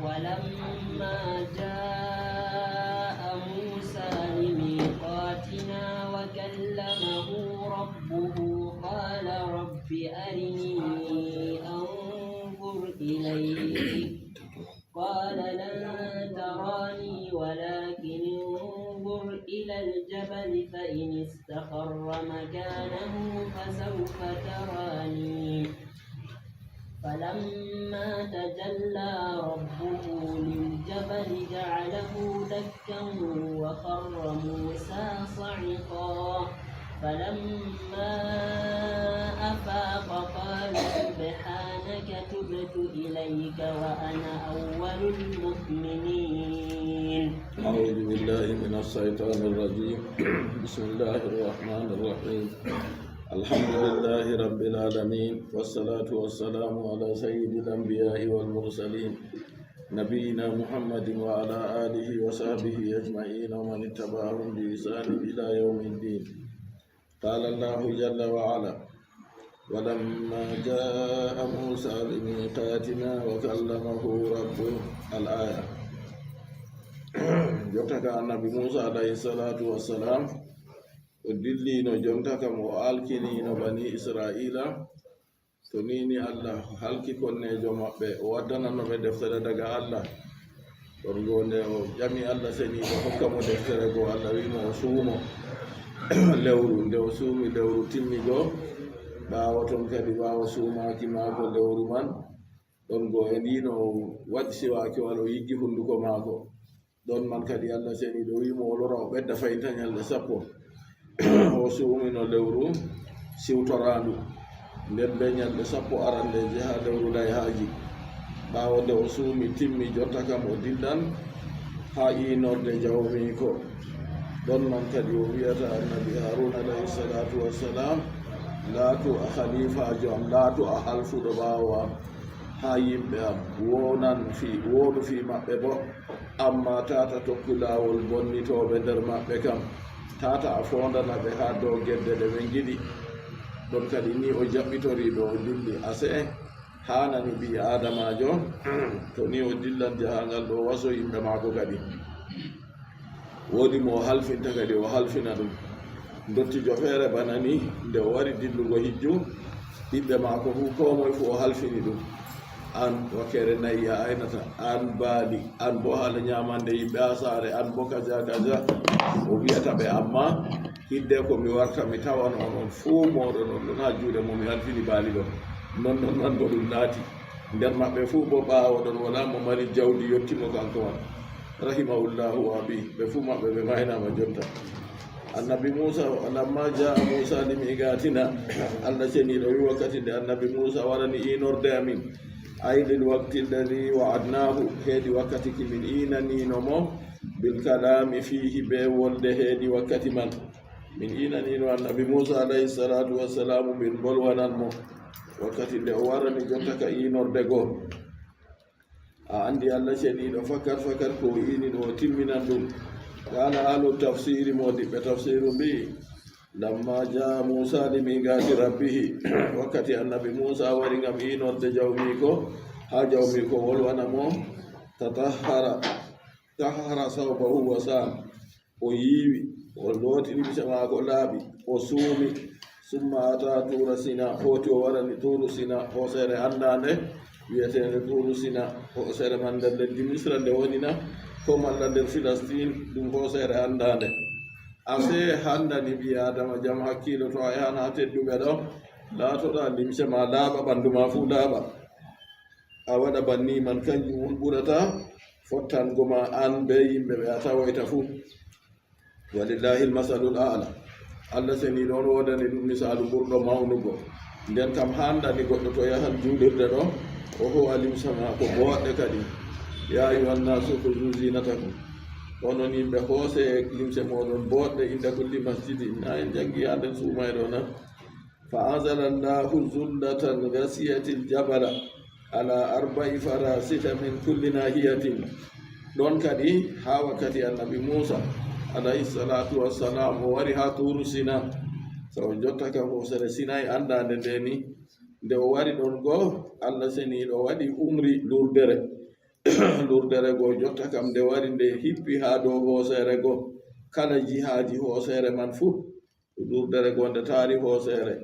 ولما جاء موسى لميقاتنا وكلمه ربه قال رب أرني أنظر إليك قال لن تراني ولكن انظر إلى الجبل فإن استقر مكانه فسوف تراني فلما تجلى ربه للجبل جعله دكا وخر موسى صعقا فلما أفاق قال سبحانك تبت إليك وأنا أول المؤمنين. أعوذ بالله من الشيطان الرجيم. بسم الله الرحمن الرحيم. الحمد لله رب العالمين والصلاة والسلام على سيد الأنبياء والمرسلين نبينا محمد وعلى آله وصحبه أجمعين ومن اتبعهم بإحسان إلى يوم الدين. قال الله جل وعلا ولما جاء موسى لميقاتنا وكلمه ربه الآية. جوتك النبي موسى عليه الصلاة والسلام ودلينو جونتك مو alkinino bani israila to nini allah halki konnejo maɓɓe o waddananoɓe deftere daga allah ɗon gonde o ƴami allah seniɗo hokka mo deftere go allah wimo o suumo lewru nde o suumi lewru timmigo ɓawo ton kadi ɓawo suumaki maako lewru man ɗon go e ndino waɗi siwaki wala o yiggi hunduko maako ɗon man kadi allah seniɗo wimo o lora o ɓedda fayinta ñalɗe 10 o suumino lewru siwtorandu nden be ñalɗe 10 arandeje ha lewru layhaji ɓawo nde o suumi timmi jotta kam o dillan ha inorde jawmiko ɗon man kadi o wiyata annabi haruna alayhi salatu wassalam laatu a khalifajo am laatu a halfuɗo ɓawo am ha yimɓe am woonu fi maɓɓe bo amma tata tokku lawol bonnitoɓe nder maɓɓe kam tata a fondana ɓe ha dow gedde ɗe ɓe giɗi ɗon kadi ni o jaɓɓitori ɗo o dilli ase hanani ɓi adamajo to ni o dillan jahangal ɗo waso yimɓe maako kadi woodi mo o halfinta kadi o halfina ɗum dottijo feere bana ni nde o wari dillugo hijju ɓiɓɓe maako fu ko moye fu o halfini ɗum an wakkere nayi a aynata an baali an bo haala ñamande yimɓe ha saare an bo kaja kaja o wiyata ɓe amma hidde ko mi warta mi tawan onon fuu moɗon on ɗon ha juuɗe mo mi halfini baali ɗon non nan bo ɗum naati nder maɓɓe fuu bo ɓaawo ɗon wala mo mari jawdi yettimo kanko wan rahimahullahu abi ɓe fuu maɓɓe ɓe maynama jonta annabi Musa lamma jaa Musa limiqatina allah ceniɗo wi wakkati nde annabi Musa warani inorde amin aylil waqti alladi wa'adnahu heedi wakkati kimin inanino mo bil kalami fihi be wolde heedi wakkati man min inanino annabi Musa alayhi salatu wassalamu min bolwanan mo wakkati nde o warani jonta ka inorde goo a andi allah ceniɗo fakkat ko ini ɗo timminan ɗum qala alu tafsiri modiɓɓe tafsiru mbi lamma jaa Musa limiqati rabbihi wakkati annabi Musa wari ngam inorde jawmiko ha jawmiko wolwana mo tahara sawbahu wa sam o yiwi o looti limse maako laaɓi o suumi summa ata tura sina hoti o warani turu sina hoosere andande wiyetende turu sina hoosere man nder leddi misra nde wonina ko malla nder Filastine ɗum hoosere andande ase handani ɓi adama jam hakkilo to a yahan ha tedduɓe ɗo laatoɗa limse ma laaɓa ɓandu ma fuu laaɓa a waɗa banni man kanjum on ɓurata fottango ma an be yimɓe ɓe a tawoyta fuu walillahi lmasalul ala allah seni ɗon wodani ɗum misalu ɓurɗo mawnugo nden kam handani goɗɗo to yahan juulirde ɗo o howa limse ma ko boɗɗe kadi ya ayuhannasu khudhu zinatakum onon yimɓe hoose limse moɗon boɗɗe inda kulli masjidi na en janggi ha nder suumayɗo nan fa anzala llahu zullatan gasiyati ljabala ala arba'i farasita min kulli nahiyatin ɗon kadi ha wakkati annabi Musa alayhi salatu wassalam o wari ha turu Sina so jotta ka hoosere Sinai andande nde ni nde o wari ɗon goo Allah seni ɗo waɗi umri lurdere lurdere go jotta kam nde wari nde hippi ha dow hoosere go kala jihaji hoosere man fuu lurdere go nde taari hoosere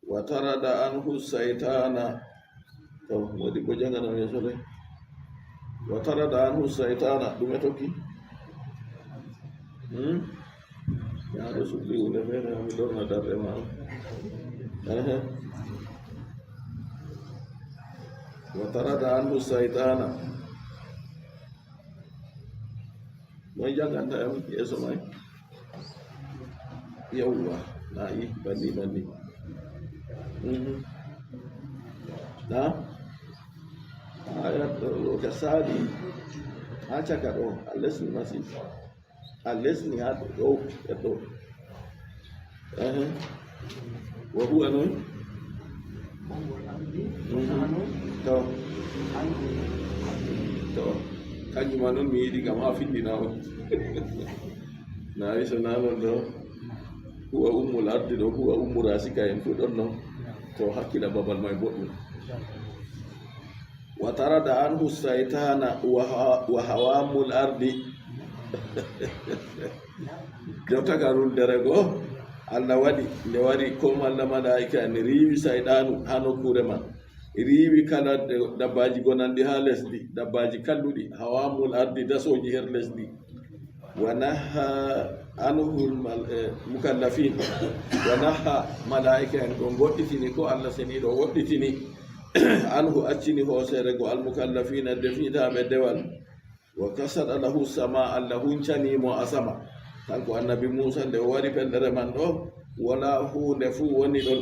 wa tarada anhu saytana to wodi ko jangana yeso de wa tarada anhu saytana ɗume tokki yaɗo suɓɓi hunde fere mi ɗorna darɗe ma wa tarada anhu saytana moy janganta yam yeso may yawwa nayi banni na ayat ɗo ka saali ha caka ɗo a lesni masin a lesni ha ɗo e ɗo wa huwa noon to kanjuma noon mi yiɗi kam ha findinama nayi so nanon ɗo huwa ummul ardi ɗo huwa ummu rasika en fu ɗon noon to hakkila babal may boɗɗum wa tarada anhu saytana wa hawamul ardi jottaka ruldere go Allah waɗi nde wari kom Allah malaika en riiwi sayɗanu ha nokkure man riiwi kala dabbaji gonandi ha lesdi dabbaji kalluɗi hawamul ardi dasoji her lesdi wa naha anhu mukallafin wa naha malaika en ɗo goɗɗitini ko Allah seniɗo woɗɗitini anhu accini hoosere go almukallafina defnitaɓe dewal wa kasada lahu sama Allah huncanimo asama kanko annabi Musa nde o wari pellere man ɗo wala hunde fuu woni ɗon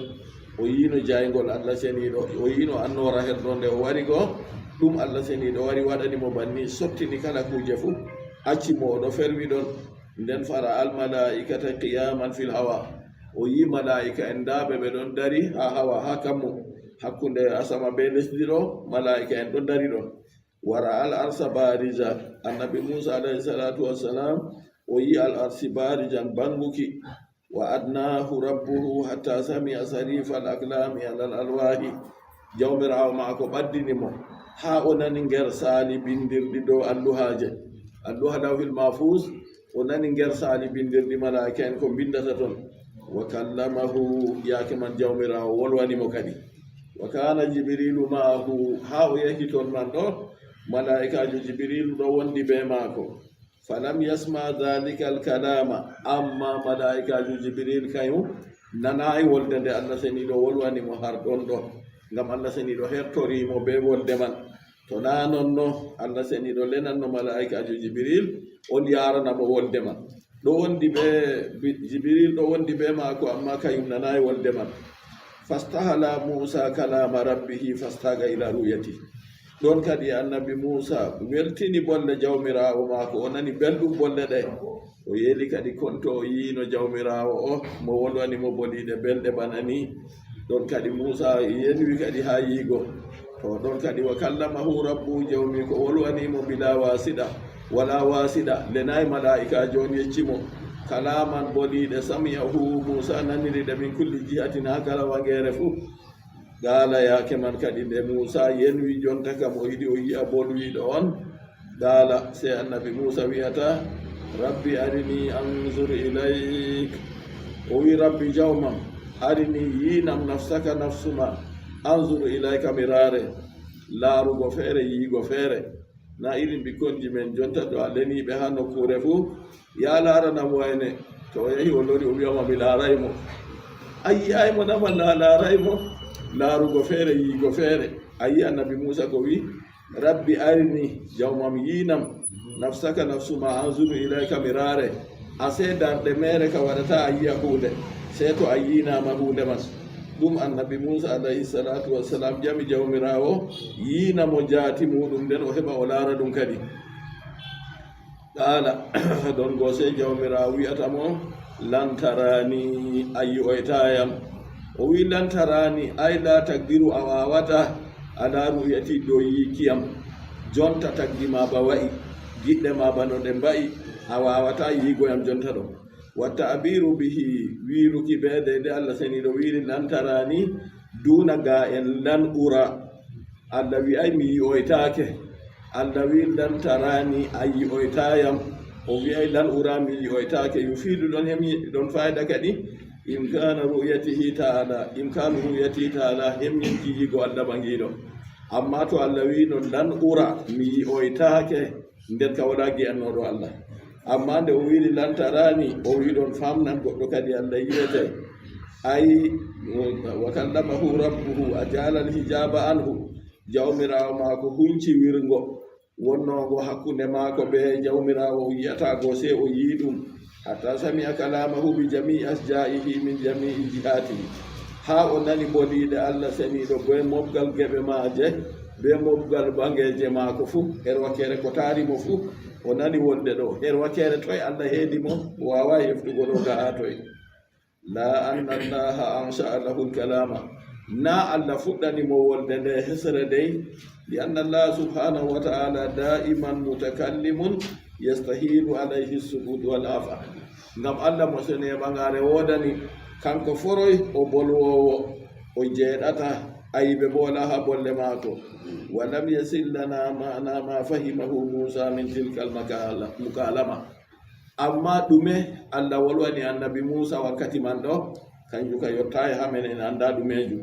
o yino jaygol Allah seniɗo o yino annora her ɗo nde o wari go ɗum Allah seniɗo wari waɗanimo banni sottini kala kuje fuu accimo oɗo ferwi ɗon nden fara almalaikata qiyaman fil hawa o yi malaika en daɓe ɓe ɗon dari ha hawa ha kammo hakkunde asama be lesdi ɗo malaika en ɗon dari ɗon wara al arsa barija annabi Musa alayhi salatu wassalam o yi al arsi barijan banguki wa adnahu rabbuhu hatta sami'a sarifa al aklami alal alwahi jawmirawo maako ɓaddinimo ha o nani nger saali bindirɗi dow alluhaje alluha lawhil mahfuz o nani nger saali bindirɗi malaika en ko bindata ton wa kallamahu yaake man jawmirawo wolwanimo kadi wa kana jibrilu maahu ha o yahi ton man ɗo malaikajo jibrilu ɗo wondi be maako falam yasma dhalika alkalama amma malaikajo jibril kañum nanayi wolde nde Allah seniɗo wolwanimo har ɗon ɗo ngam Allah seniɗo hertorimo be wolde man to na nonno Allah seniɗo lenanno malaikajo jibril on yaranamo wolde man ɗo wondi be jibril ɗo wondi be maako amma kañum nanayi wolde man fastahala Musa kalama rabbihi fastaga ila ruyati ɗon kadi annabi Musa weltini bolle jawmirawo maako o nani belɗum bolle ɗe o yeeli kadi konto o yiino jawmirawo o mo wolwanimo boliɗe belɗe bana ni ɗon kadi Musa yenwi kadi ha yiigo to ɗon kadi wa kallamahu rabbu jawmi ko wolwanimo bila wasiɗa wala wasiɗa lenayi malaika joni yeccimo kalaman boliɗe samiyahu Musa naniriɗe min kulli jihatin ha kala wangere fuu gala yaake man kadi nde Musa yenwi jonta kam o yiɗi o yi'a bolwiɗo on gala se annabi Musa wiyata rabbi arini anzur ilayk o wi rabbi jawmam arini yinam nafsaka nafsuma anzur ilayka mirare laarugo feere yiigo feere na irin ɓikkonji men jonta to a leniɓe ha nokkure fuu ya laranamo wayne to o yahi o lori o wiyama mi laaraymo a yiyaymo namalla a laaraymo laarugo feere yiigo feere a yi annabi Musa ko wi rabbi arini jawmam yinam nafsaka nafsuma anzuru ilayka mirare a seedanɗe mere ka waɗata a yiya hunde se to a yinama hunde man ɗum annabi Musa alayhi salatu wassalam jami jawmirawo yinamo jaati muɗum nden o heɓa o laara ɗum kadi qala ɗon go se jawmirawo wiyatamo lantarani a yi'oytayam o wi lantarani ay la tagdiru a wawata ala ru'yati dow yikiyam jonta tagdi ma ba wa'i giɗɗe ma ba no ɗe mba'i a wawata yiigoyam jonta ɗo watta abiru bihi wiruki ɓeede nde Allah seniɗo wiri lantarani duna ga en lan ura Allah wi ay mi yi'oytake Allah wi lan tarani ayi oytayam o wi'ay lan urami yi oytake yufidu ɗon hemi ɗon fayda kadi imkanu ru'yatihi ta'ala hemminki yigo Allah bangiɗo amma to Allah wi non lan ura mi yi oytake nder ka wala gi'annoɗo Allah amma nde o wiɗi lan tarani o wi ɗon famnan goɗɗo kadi Allah yiyete ay wa kallamahu rabbuhu a jalal hijaba anhu jawmirawo maako hunci wirgo wonnogo hakkunde maako be jawmirawo o yiyatago se o yi ɗum hatta sami'a kalamahu bi jami'i asja'ihi min jami'i jihatihi ha o nani boliɗe Allah seniɗo be mobgal geɓe maaje be mobgal bangeje maako fu her wakkere ko taarimo fu o nani wonde ɗo her wakkere toye Allah heedi mo o wawa heftugo ɗo ga ha toye la anna allaha ansha'a lahu lkalama na Allah fuɗɗanimo wolde nde hesere dey li anna allah subhanahu wa ta'ala da'iman mutakallimun yastahilu alayhi sujud wal afa ngam Allah mo sene ɓangare wodani kanko foroy o bolwowo o jeeɗata ayiɓe bola ha bolle maako wa lam yasil lana mana ma fahimahu musa min tilka almukalama amma ɗume Allah wolwani annabi musa wakkati man ɗo kanju ka yottayi hamen en anda ɗumeju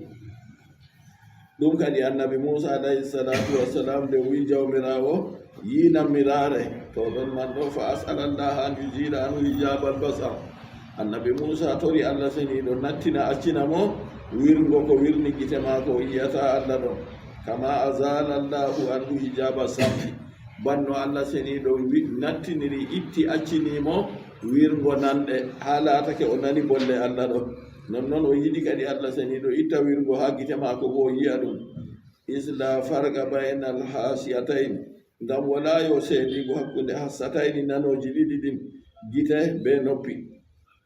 ɗum kadi annabi musa alayhi salatu wassalam de wi jawmirawo yinammirare to ɗon man ɗo fa as'alallah an yujira anu hijabal basar annabi musa tori Allah seniɗo nattina accina mo wirgo ko wirni gite maako o yiyata Allah ɗo kama azala allahu anhu hijaba samti banno Allah seniɗo nattiniri itti accinimo wirgo nanɗe ha latake o nani bolle Allah ɗo nonnoon o yiɗi kadi Allah seniɗo itta wirgo ha gite maako bo o yiya ɗum isla farqa bayna alhasiyatayn ngam wala yo seedigo hakkude hassatayni nanoji ɗiɗi ɗin gite be noppi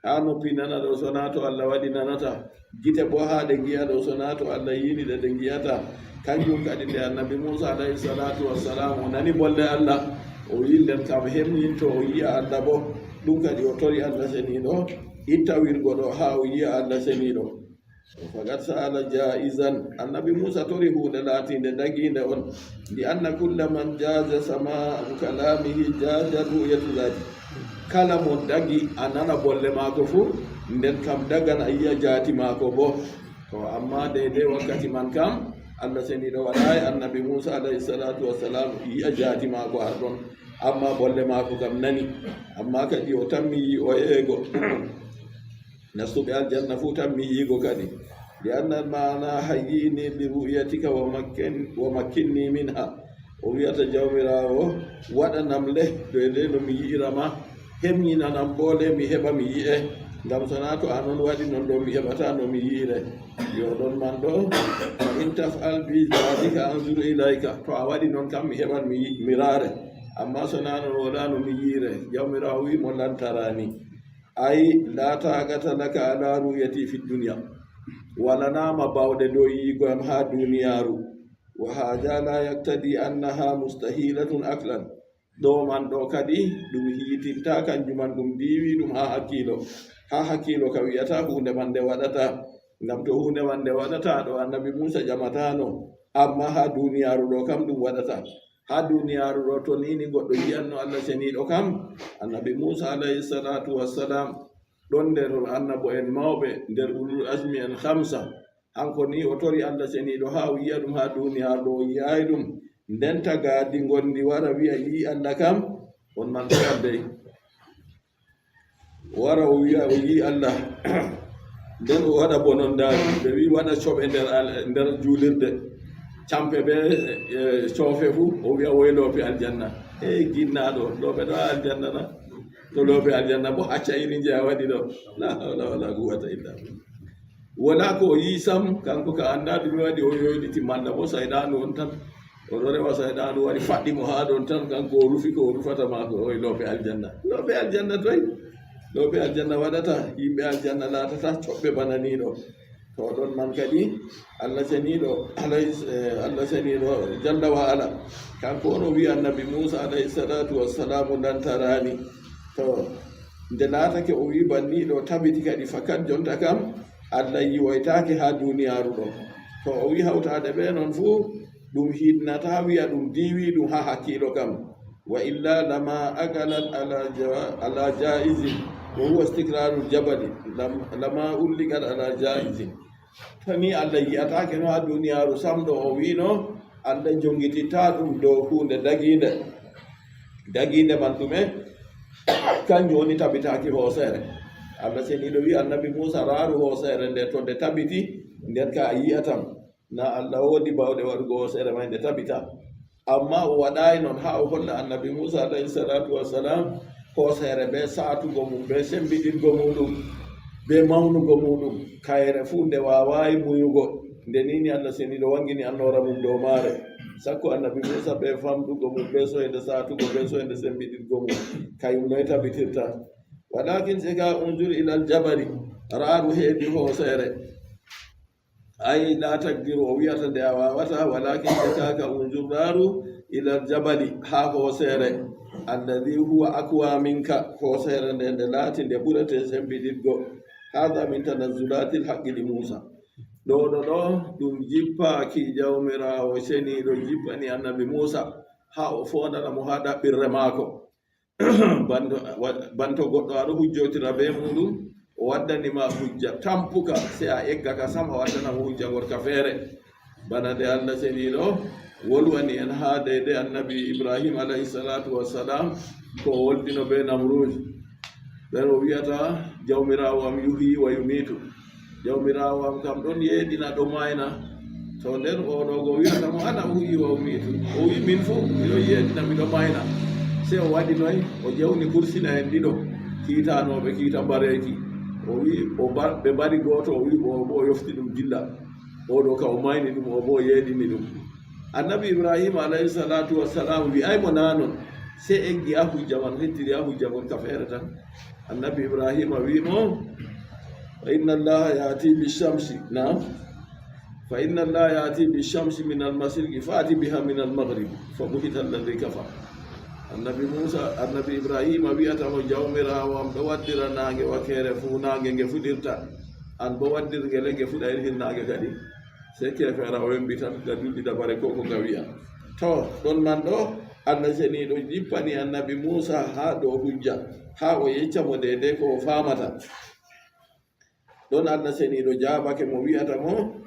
ha noppi nana ɗo sona to Allah waɗi nanata gite bo ha ɗe giya ɗo sona to Allah yini ɗe giyata kanjum kadi nde annabi musa alayhi salatu wassalam o nani bolle Allah o wi nden kam hemyinto o yiya Allah bo ɗum kadi o tori Allah seniɗo itta wirgo ɗo ha o yiya Allah seniɗo fagat sa'ala jaizan annabi musa tori hunde laatinde daginde on li anna kulla man jaza sama'u kalamihi jaza ru'yatu zati kala mo dagi a nana bolle maako fu nden kam dagan a yiya jaati maako bo to amma deydey wakkati man kam Allah seniɗo waɗayi annabi musa alayhi salatu wassalam yiya jaati maako har ɗon amma bolle maako kam nani amma kadi o tammi yi o eego nastuɓe aljanna fu tammi yiigo kadi li anna mana hayyini bi ru'yatika wa makkinni minha o wiyata jawmirawo waɗanam le doyle no mi yi'irama hemñinanam boole mi heɓa mi yi'e ngam sona to anon waɗi non ɗo mi heɓata no mi yi'ire yo ɗon man ɗo in taf'al bi dhalika anzur ilayka to a waɗi noon kam mi heɓan mi raare amma sona non wola no mi yi'ire jawmirawo wimo lantarani ay la taqata laka ala ru'yati fi dunya walanama bawɗe dow yiigoyam ha duniyaru wa haja la yaktadi annaha mustahilatun aklan ɗo man ɗo kadi ɗum hiitinta kanjuman ɗum diwi ɗum ha hakkilo ka wiyata hunde man nde waɗata ngam to hunde man nde waɗata ɗo annabi musa jamatano amma ha duniyaru ɗo kam ɗum waɗata ha duniyaru ɗo to nini goɗɗo yiyanno Allah seniɗo kam annabi musa alayhi salatu wassalam ɗon nder annabo en mawɓe nder ulul asmi en 5 hanko ni o tori Allah seniɗo ha o yiya ɗum ha duniyaru ɗo o yiyayi ɗum nden tagadi gondi wara wiya yi Allah kam on man toyaldey wara o wiya o yi Allah nden o waɗa bonondaaji ɓe wi waɗa coɓe nder juulirde campe ɓe coofe fuu o wiya woy loope aljanna ginnaɗo loope ɗo aljanna na to loope aljanna bo acca iri jeya waɗi ɗo la hawla wala quwata illa wala ko o yi sam kanko ka annda ɗume waɗi o yoyɗiti malla bo sayɗanu on tan oɗo rewa sayɗanu waɗi faɗɗimo ha ɗon tan kanko o rufi ko o rufata mako oye loope aljanna toy loope aljanna waɗata yimɓe aljanna laatata coɓɓe bananiɗo to ɗon man kadi Allah seniɗo jalla wa ala kanko ono wi annabi musa alayhi salatu wassalamu lantarani to nde laatake o wi banniɗo tabiti kadi fakat jonta kam Allah yiwoytake ha duniyaru ɗo to o wi hawtade ɓe noon fuu ɗum hinnata wiya ɗum diwi ɗum ha hakkilo kam wa illa lama akalat ala jaizin wa huwa istiqrarul jabali lama ulligat ala jaizin tani Allah yiyatake no ha duniyaru samɗo o wino Allah jongititta ɗum dow hunde daginde man ɗume kanjum woni tabitaki hoosere Allah seniɗo wi annabi Musa raaru hoosere nde to nde tabiti nden ka a yiyatam na Allah wodi bawɗe waɗugo hoosere may nde tabita amma o waɗayi noon ha o holla annabi Musa alayhi salatu wassalam hoosere be satugo mum be sembiɗingo muɗum be mawnugo muɗum kayre fuu nde wawayi muyugo nde nini Allah seniɗo wangini annora mum dow maare sakko annabi Musa be famɗugo mum be soyde satugo be soyde sembiɗingo mum kayum noy tabitirta walakin sega unjur ilal jabali raaru heedi hoosere ay la takdiru o wiyata nde a wawata walakin sekaka unjur raaru ilal jabali ha hoosere alladi huwa aqwa minka hoosere nde nde laati nde ɓurete sembiɗitgo hada min tanazzulatil haqqi li Musa ɗo ɗum jippaki jawmirawo seniɗo jippani annabi Musa ha o fondana mo ha ɗaɓɓirre maako banto goɗɗo aɗo hujjotira be muɗum o waddanima hujja tampuka se a eggaka sam a waddanamo hujja gorka feere bana nde Allah seniɗo wolwani en ha deyde annabi Ibrahim alayhi salatu wassalam ko woldino be Namruj ɓen o wiyata jawmirawo am yuhi wa yumitu jawmirawo am kam ɗon yeeɗina ɗo mayna to nden oɗo go wiyata mo ana huyi wa umitu o wi min fo miɗo yeeɗina miɗo mayna se o waɗi noy o ƴewni kursina en ɗiɗo kiitanoɓe kiita mbareki o wi ɓe mbari goto o wi o yofti ɗum dilla oɗo ka o mayni ɗum o bo yeeɗini ɗum annabi Ibrahima alayhi salatu wassalam wi ay mo nanon se eggi a hujja man hettiri a hujja gon ka feere tan annabi Ibrahima wimo fa inna allaha yati bishamsi na fa inna allaha yati bishamsi min almasriqi fati biha min almaghrib fa buhita alladhi kafar annabi Ibrahima wiyatamo jawmirawo am ɗo waddira nange wakere fuu nange nge fuɗirta an bo waddirgele nge fuɗayri hin nange kadi se kefera o wembi tan ga duɗɗi dabare ko nga wiya to ɗon man ɗo Allah seniɗo jippani annabi Musa ha ɗo hujja ha o yeccamo dede ko o famata ɗon Allah seniɗo jabake mo wiyata mo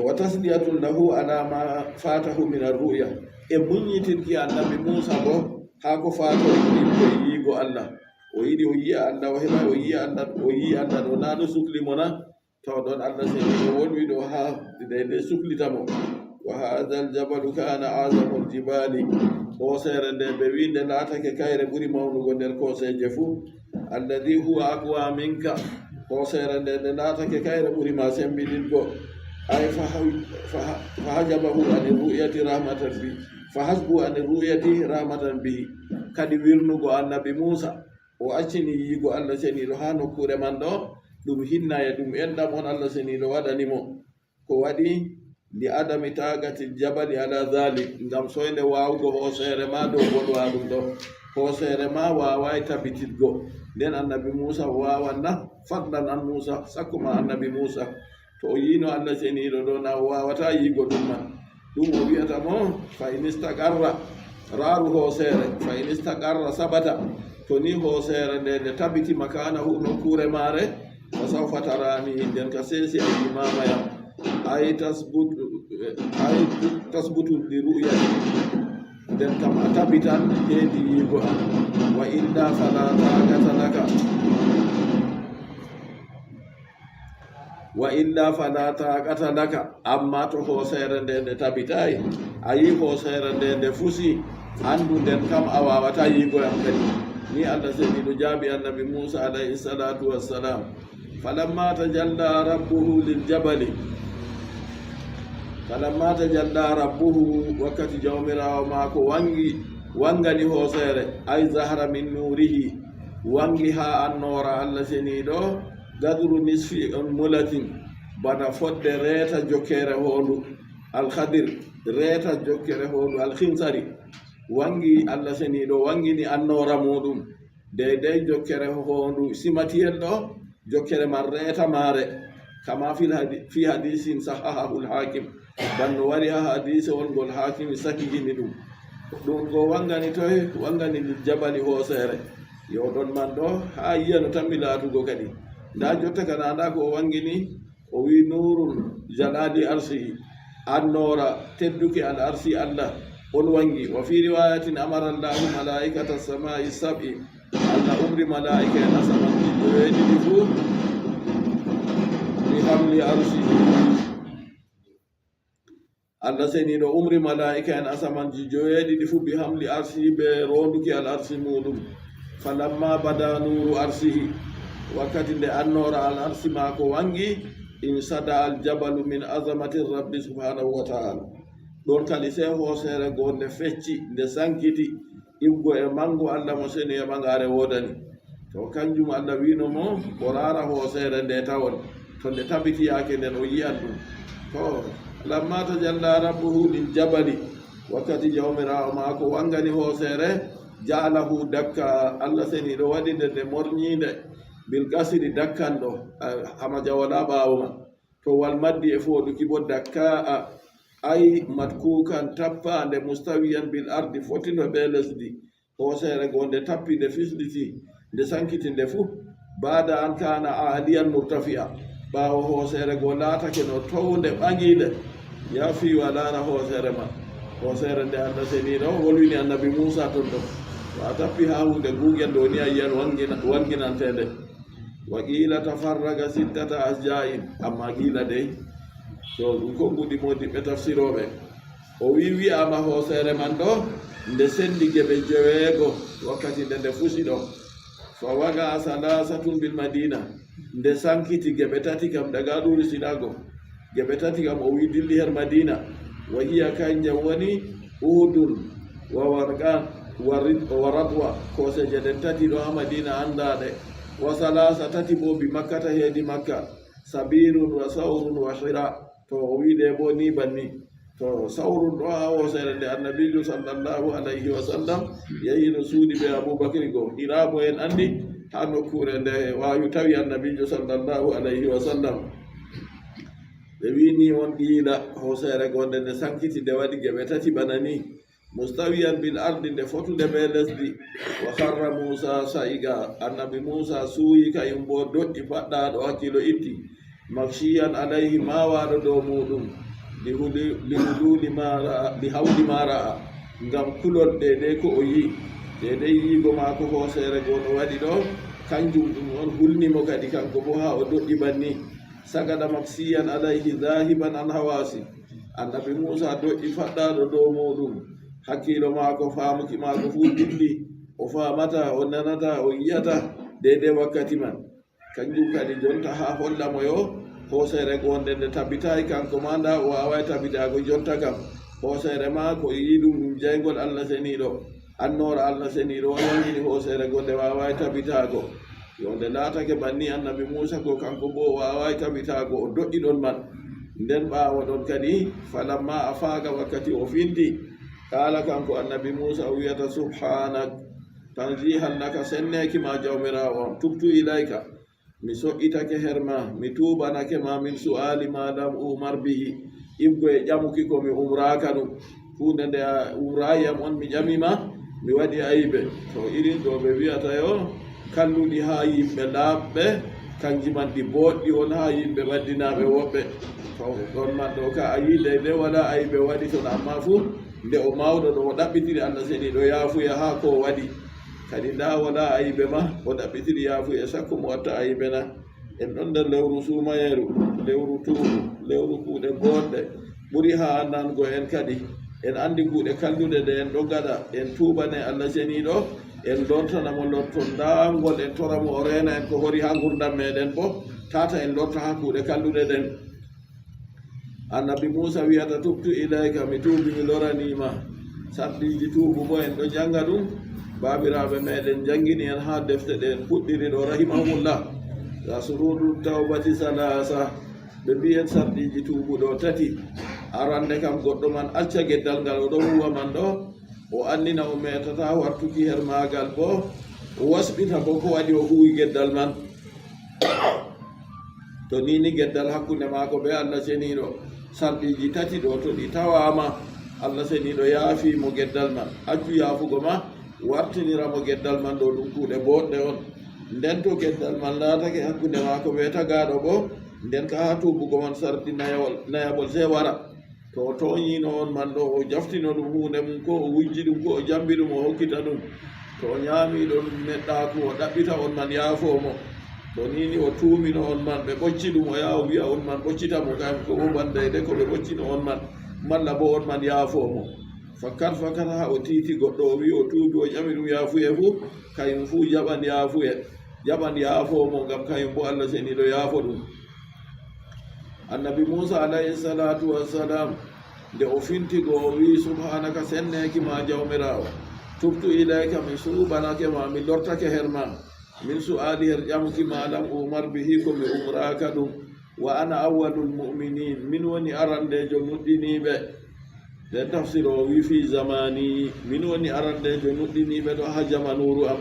wa tasliyatul lahu ala ma fatahu min arruya e muñitirki annabi Musa bo ha ko fatori ko yiigo Allah o yiɗi o yiya Allah o heɓa o yiya Allah ɗo na ɗo suklimona taw ɗon Allah seniɗo wolwi ɗo ha de suklitamo wa hadha aljabalu kana azamul jibali hoosere nde ɓe wi nde laatake kayre ɓuri mawnugo nder koseje fuu alladi huwa aqwa minka hoosere nde nde laatake kayre ɓuri ma sembiɗitgo ay fa hajabahu ani ru'yati rahmatan bi fa hasbu ani ru'yati rahmatan bihi kadi wirnugo annabi Musa o accini yiigo Allah seniɗo ha nokkure man ɗo ɗum hinnaye ɗum enɗam on Allah seniɗo waɗanimo ko waɗi li adami tagati jabali ala dhalik ngam soyde wawugo hoosere ma dow goɗwa ɗum ɗo hoosere ma wawai tabititgo nden annabi Musa wawanna fadlan an Musa sakkuma annabi Musa to o yino Allah seniɗo ɗo na o wawata yiigo ɗum man ɗum o wiyata mo fa in istaqarra raaru hoosere fa in istaqarra sabata to ni hoosere nde nde tabiti makanahu nokkure mare fa sawfa tarani nden ka sesi ay imamayam ay tasbutu li ru'yati nden kam a tabitan heedi yiigo am wa illa fala taqata laka wa illa fala taqata laka amma to hoosere nde nde tabitayi a yi hoosere nde nde fusi andu nden kam a wawata yiigo am kadi ni Allah seniɗo jaabi annabi Musa alayhi salatu wassalam falamma tajalla rabbuhu liljabali wakkati jawmirawo maako wangani hoosere ay zahra min nurihi wangi ha annora Allah seniɗo gadru nisfi on mulatin bana fodde reeta jokkere hondu alkhadir reeta jokkere hondu alkhinsari wangi Allah seniɗo wangini annora muɗum deydey jokkere hondu simatiyel ɗo jokkere man reeta mare كما في حديث صححه الحاكم بل وريها حديث والقول حاكم صحيح ندوم ɗum ko wangani toye wangani jabali hoosere yo ɗon man ɗo ha yiyano tammi laatugo kadi nda jotta kana anda ko o wangini o wi nurun jalali arsihi annora tedduke al arsi allah on wangi wa fi riwayatin amara allahu malaikata samai sab'i allah umri malaika en asamanji joweeɗiɗi fuu bi hamli arsihi allah seniɗo umri malaika en asamanji joweeɗiɗi fuu bi hamli arsihi ɓe ronduki al arsi muɗum falamma bada nuru arsihi wakkati nde annora al arsi maako wangi in sada al jabalu min azamati rabbi subhanahu wa ta'ala ɗon kadi se hoosere goo nde fecci nde sankiti iggo e mango allah mo seni e ɓangare wodani to kanjum allah wino mo o rara hoosere nde tawon to nde tabitiyake nden o yiyan ɗum to lamma tajalla rabbuhu lil jabali wakkati jawmirawo maako wangani hoosere ja'alahu dakka allah seni ɗo waɗi nde nde morñinde bil kasiri dakkanɗo hama jawala ɓaawo man to wal maddi e fooɗuki bo dakka ay matkukan tappande mustawiyan bil ardi fotino ɓe lesdi hoosere go nde tappi nde fisɗiti nde sankiti nde fuu baada an kana aliyan murtafi'a ɓaawo hoosere go laatake no townde ɓaŋiide yafi walana hoosere man hoosere nde allah seniɗo wolwini annabi moussa ton ɗo to a tappi ha hunde gugel ɗo ni a yiyan wanginantede wa qila tafarraga sittata asja'in amma qila dey to ɗum konngudi modiɓɓe tafsiroɓe o wi'ama hoosere man ɗo nde sendi geɓe jeweego wakkati nde fusi ɗo fa waga salasatun bil madina nde sankiti geɓe tati kam daga ɗuri sinago geɓe tati kam o wi dilli her madina wa hiya kanjam woni uhudun wa warqan wa radwa koseje ɗen tati ɗo ha madina andaɗe wa salasa tati bo bi makkata heedi makka sabirun wa saurun wa hira to o wiɗe bo ni banni to saurun ɗo ha hoosere nde annabijo sallllahu alayhi wa sallam yahino suuɗi ɓe aboubacry go hira bo en andi ha nokkure nde wawi tawi annabijo sallllahu alayhi wa sallam ɓe wini on qiila hoosere gonde nde sankiti nde waɗi geɓe tati bana ni mustawiyan bil ardi nde fotude ɓe lesdi wa harra moussa sa'iga annabi moussa suuyi kayum bo doƴƴi paɗɗaɗo hakkilo itti makshiyan alayhi mawaɗo dow muɗum li hawli ma ra'a ngam kulol ɗeɗe ko o yi ɗeɗe yigo maako hoosere go no waɗi ɗo kanjum ɗum on hulnimo kadi kanko bo ha o doƴƴi banni sagada maksiyan alayhi zahiban an hawasi annabi moussa doƴƴi faɗɗaɗo dow muɗum hakkilo maako faamuki maako fuu dilli o faamata o nanata o yiyata dede wakkati man kanjum kadi jonta ha hollamo yo hoosere gonde nde tabitayi kanko ma nda o wawai tabitago jonta kam hoosere ma ko yi ɗum jaygol allah seniɗo annora allah seniɗo on wangini hoosere gonde wawai tabitago yonde laatake banni annabi moussa ko kanko bo o wawai tabitago o doƴƴi ɗon man nden ɓawo ɗon kadi falamma a faaga wakkati o finti kala kanko annabi moussa o wiyata subhanak tanzihan laka senneki ma jawmirawo am tubtu ilayka mi soƴƴitake herma mi tubanake ma min su'ali ma lam umar bihi ibgo e ƴamuki komi umraka ɗum hunde nde a umrayiyam on mi ƴamima mi waɗi ayibe to irin ɗo ɓe wiyata yo kalluɗi ha yimɓe laaɓɓe kanji man ɗi boɗɗi on ha yimɓe waddinaɓe woɓɓe to ɗon man ɗo ka a yide nde wala ayibe waɗi ton amma fuu nde o mawɗo ɗo o ɗaɓɓitiri allah seni ɗo yaafuya ha ko waɗi kadi nda wala ayibe ma o ɗaɓɓitiri yaafuya sakko mo watta ayibe na en ɗon nder lewru sumayeru lewru tuubu lewru kuuɗe goɗɗe ɓuri ha annango en kadi en andi kuuɗe kallude nde en ɗo gaɗa en tuubane allah seniɗo en lortanamo lorton ndangol en toramo o reena en ko hori ha gurdam meɗen bo tata en lorta ha kuuɗe kallude ɗen annabi moussa wiyata tubtu ilayka mi tuubi mi loranima sarɗiji tuubu bo en ɗo janga ɗum babiraɓe meɗen jangini en ha defte ɗe en puɗɗiri ɗo rahimahumullah rasurudu tawbati salasa ɓe mbiyen sarɗiji tuubu ɗo tati arande kam goɗɗo man acca geddal ngal o ɗo huwa man ɗo o andina o metata wartuki her magal bo o wasɓita bo ko waɗi o huwi geddal man to nini geddal hakkunde maako be Allah seniiɗo sarɗiji tati ɗo to ɗi tawama Allah seniiɗo yaafi mo geddal man accu yaafugo ma wartinira mo geddal man ɗo ɗum kuuɗe boɗɗe on nden to geddal man laatake hakkunde maako be tagaɗo bo nden ka ha tubugo man sarɗi nayaɓol se wara to o toñino on man ɗo o jaftino ɗum hunde mum ko o wujji ɗum ko o jambi ɗum o hokkita ɗum to o ñaami ɗon neɗɗaku o ɗaɓɓita on man yaafomo to nini o tuumino on man ɓe ɓocci ɗum o yaha o wiya on man ɓoccitamo kam ko bo bandayde ko ɓe ɓoccino on man malla bo on man yaafomo fakkat ha o tiiti goɗɗo o wi o tuubi o ƴami ɗum yaafuye fuu kayum fuu jaɓan yaafomo ngam kayum bo Allah seniɗo yaafo ɗum annabi Musa alayhi salatu wassalam nde o fintigo o wi subhanaka senneki ma jawmirawo tubtu ilayka mi suɓanake ma mi lortake her ma min su'ali her ƴamki ma lam umar bihi ko mi umraka ɗum wa ana awwalul mu'minin min woni arandejo nuɗɗiniɓe nden tafsir o wi fi zamani min woni arandejo nuɗɗiniɓe ɗo ha jamanuru am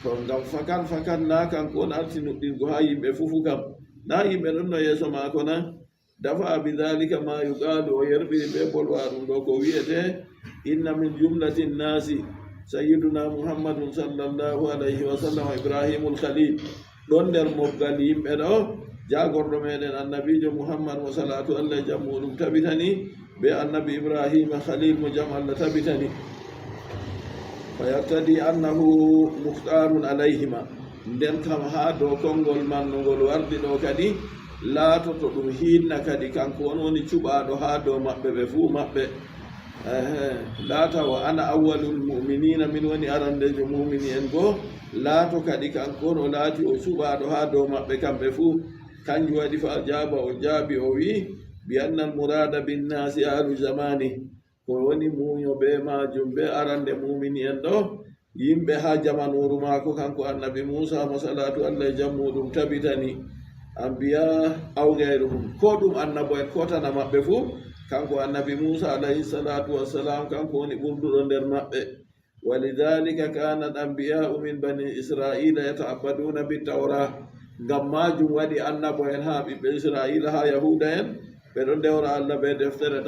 to ngam fakan na kanko on arti nuɗɗingo ha yimɓe fufu kam na yimɓe ɗon no yeeso maako na dafa bidhalika ma yuqalu o yerɓiri ɓe bolwaɗum ɗo ko wiyete inna min jumlati nnasi sayyiduna muhammadun sallallahu alayhi wa sallam ibrahimul khalil ɗon nder moggal yimɓe ɗo jagorɗo meɗen annabijo muhammad mo salatu allah jam muɗum tabitani be annabi ibrahima khalil mo jam allah tabitani fa yaktadi annahu muhtarun alayhima nden kam ha dow konngol man no ngol wardi ɗo kadi laatoto ɗum hinna kadi kanko on woni cuɓaɗo ha dow maɓɓe ɓe fuu maɓɓe laata wa ana awwalul mu'minina min woni arandejo mumini en goo laato kadi kanko on o laati o cuɓaɗo ha dow maɓɓe kamɓe fuu kanjum waɗi fa jaaba o jaabi o wi bi anna al murada binnasi ahlu zamani ko woni muño be majum be arande mumini en ɗo yimɓe ha jamanuru maako kanko annabi Musa mo salatu allah e jam muɗum tabitani ambiya aw gayruhum ko ɗum annabo en ko tana maɓɓe fuu kanko annabi Musa alayhi salatu wassalam kanko woni ɓurduɗo nder maɓɓe walidhalika kanat ambiya'u min bani israila yata'abbaduna bitawra ngam majum waɗi annabo en ha ɓiɓɓe israila ha yahuda en ɓeɗo ndewra Allah be deftere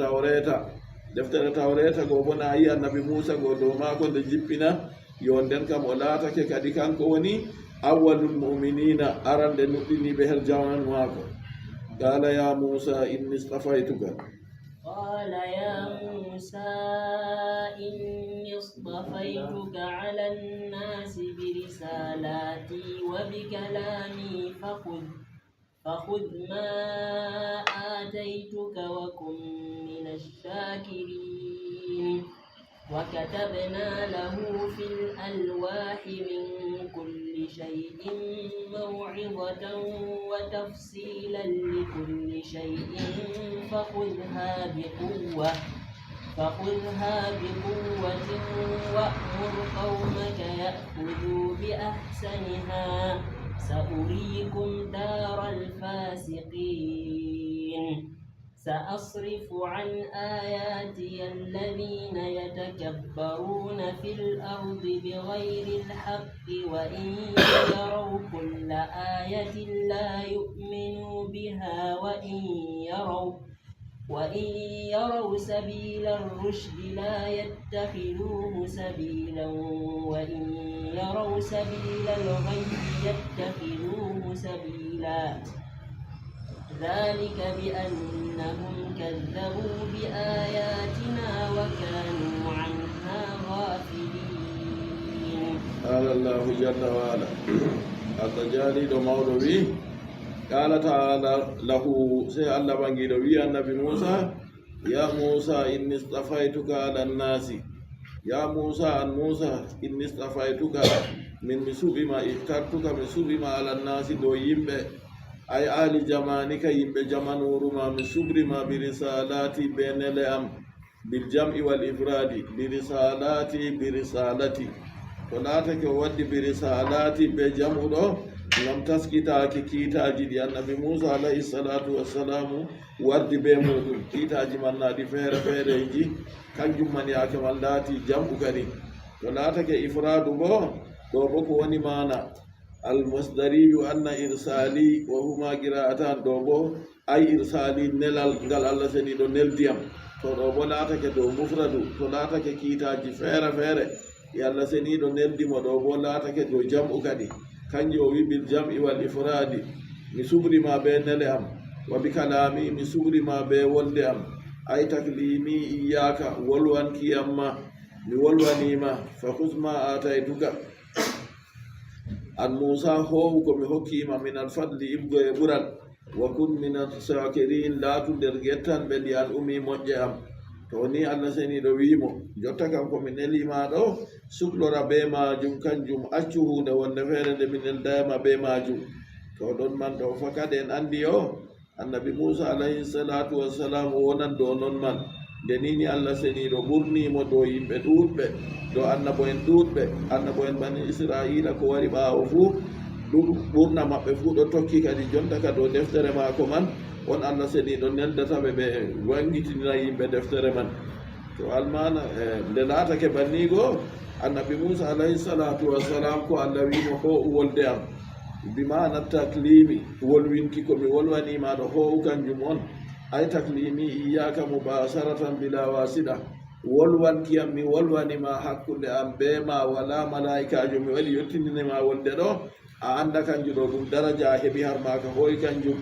tawreta go bona yi annabi Musa go dow maako nde jippina yo nden kam o laatake kadi kanko woni awwalul mu'minina arande nuɗɗiniɓe her jaman maako qala ya Musa inni istafaytuka قال يا موسى إني اصطفيتك على الناس برسالاتي وبكلامي فخذ ما آتيتك وكن من الشاكرين وكتبنا له في الألواح من كل شيء موعظة وتفصيلا لكل شيء فخذها بقوة وأمر قومك يأخذوا بأحسنها سأريكم دار الفاسقين سأصرف عن آياتي الذين يتكبرون في الأرض بغير الحق وإن يروا كل آية لا يؤمنوا بها وإن يروا سبيل الرشد لا يتخذوه سبيلا وإن يروا سبيل الغي يتخذوه سبيلا ذلك بأنهم كذبوا بآياتنا وكانوا عنها غافلين. قال الله جل وعلا التجالي مولوي قال تعالى له سي الله بانغيدوي النبي موسى يا موسى إني اصطفيتك على الناس يا موسى إني اصطفيتك من مسوب ما اخترتك من مسوب ما على الناس دو يمبه ay ali jamanika yimɓe jamanuruma mi subrima bi risalati be nele am bil jam'i wal ifradi bi risalati ko laatake o waddi bi risalati be jam'u ɗo ngam taskitaaki kiitaji ɗi annabi Musa alayhi salatu wassalamu wardi be muɗum kiitaji man naɗi feere feereji kanjum man yaake man laati jam'u kadi to laatake ifradu bo ɗo bo ko woni mana almasdariyu anna irsali wa huma qira'atan ɗo bo ay irsali nelal ngal Allah seniɗo neldiyam to ɗo bo laatake dow mufradu to laatake kiitaji feere feere e Allah seniɗo neldimo ɗo bo laatake dow jam'u kadi kanji o wi bil jam'i wal ifradi mi subrima be nele am wa bi kalami mi subrima be wolde am ay taklimi iyaka wolwankiyamma mi wolwanima fa husma ataytuka an Musa howu ko mi hokkima min alfadli ibgo e ɓural wa kun min alsakirin laatu nder gettanɓe ndi an umi moƴƴe am to ni Allah seniɗo wimo jotta kam komi nelima ɗo suklora be majum kanjum accu hunde wonde feere nde min neldayama be majum to ɗon man ɗo fakad en andi o annabi Musa alayhi salatu wassalam wonan do non man nde nini Allah seniɗo ɓurnimo dow yimɓe ɗuɗɓe do annabo en ɗuɗɓe annabo en bani Israila ko wari ɓawo fuu ɓurna maɓɓe fuu ɗo tokki kadi jonta ka dow deftere maako man on Allah seniɗo neldataɓe ɓe wangitinira yimɓe deftere man to almana nde laatake bannigo annabi Musa alayhi salatu wassalam ko Allah wimo ho wolde am bimana taklimi wolwinki komi wolwanima ɗo howu kanjum on ay taklimi iyaka mubasaratan bila wasida wolwankiyam mi wolwanima hakkunde am be ma wala malaikajo mi waɗi yettininima wolde ɗo a anda kanjum ɗo ɗum daraja heɓi har maka hoy kanjum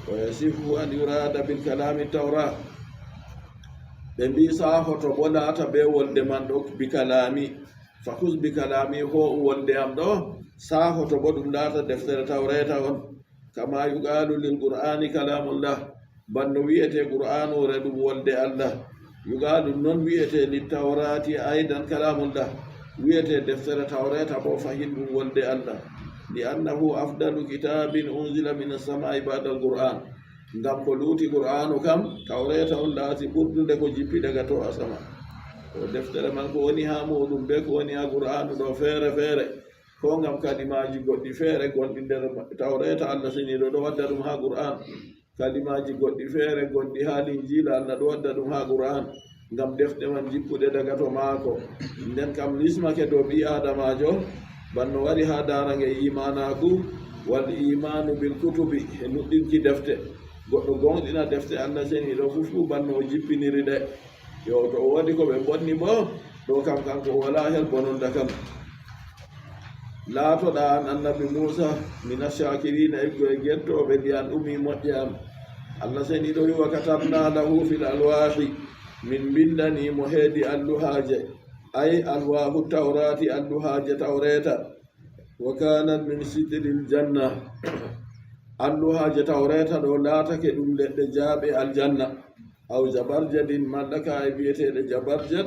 wa yasifu an yurada bil kalami tawra ɓe mbi sahoto bo laata be wolde man ɗo bi kalami fakus bi kalami ho wolde am ɗo sahoto bo ɗum laata deftere tawreta on kama yuqalu lil qur'ani kalamullah banno wiyete qur'anure ɗum wolde Allah yuqalu non wiyete lil tawrati aidan kalamullah wiyete deftere tawreta bo fahin ɗum wolde Allah li annahu afdalu kitabin unzila min as-samai ba'da al-qur'an ngam ko luuti qur'anu kam tawreta on laati ɓurdude ko jippi daga to asama o deftere man ko woni ha muɗum be ko woni ha qur'anu ɗo feere feere ko ngam kalimaji goɗɗi feere gonɗi nder tawreta Allah seniɗo ɗo wadda ɗum ha qur'an kalimaji goɗɗi feere gonɗi ha linjila Allah ɗo wadda ɗum ha qur'an ngam defte man jippude daga to maako nden kam lismake dow ɓi adamajo banno wari ha darange imanaku wal imanu bil kutubi e nuɗɗinki defte goɗɗo gonɗina defte Allah seniɗo fufu banno o jippiniri ɗe yo to o waɗi ko ɓe bonni bo ɗo kam kanko wala hel bononda kam laatoɗa an annabi Musa mina shakirina eggo e gettoɓe ndi an umi moƴƴe am Allah seniɗo wi wa katabna lahu fil alwahi min bindanimo heedi alluhaje ay alwahu tawrati alluhaje tawreta wa kanat min sitril janna alluhaje tawreta ɗo laatake ɗum leɗɗe jaaɓe aljanna aw jabarjadin mallaka e biyeteɗe jabarjad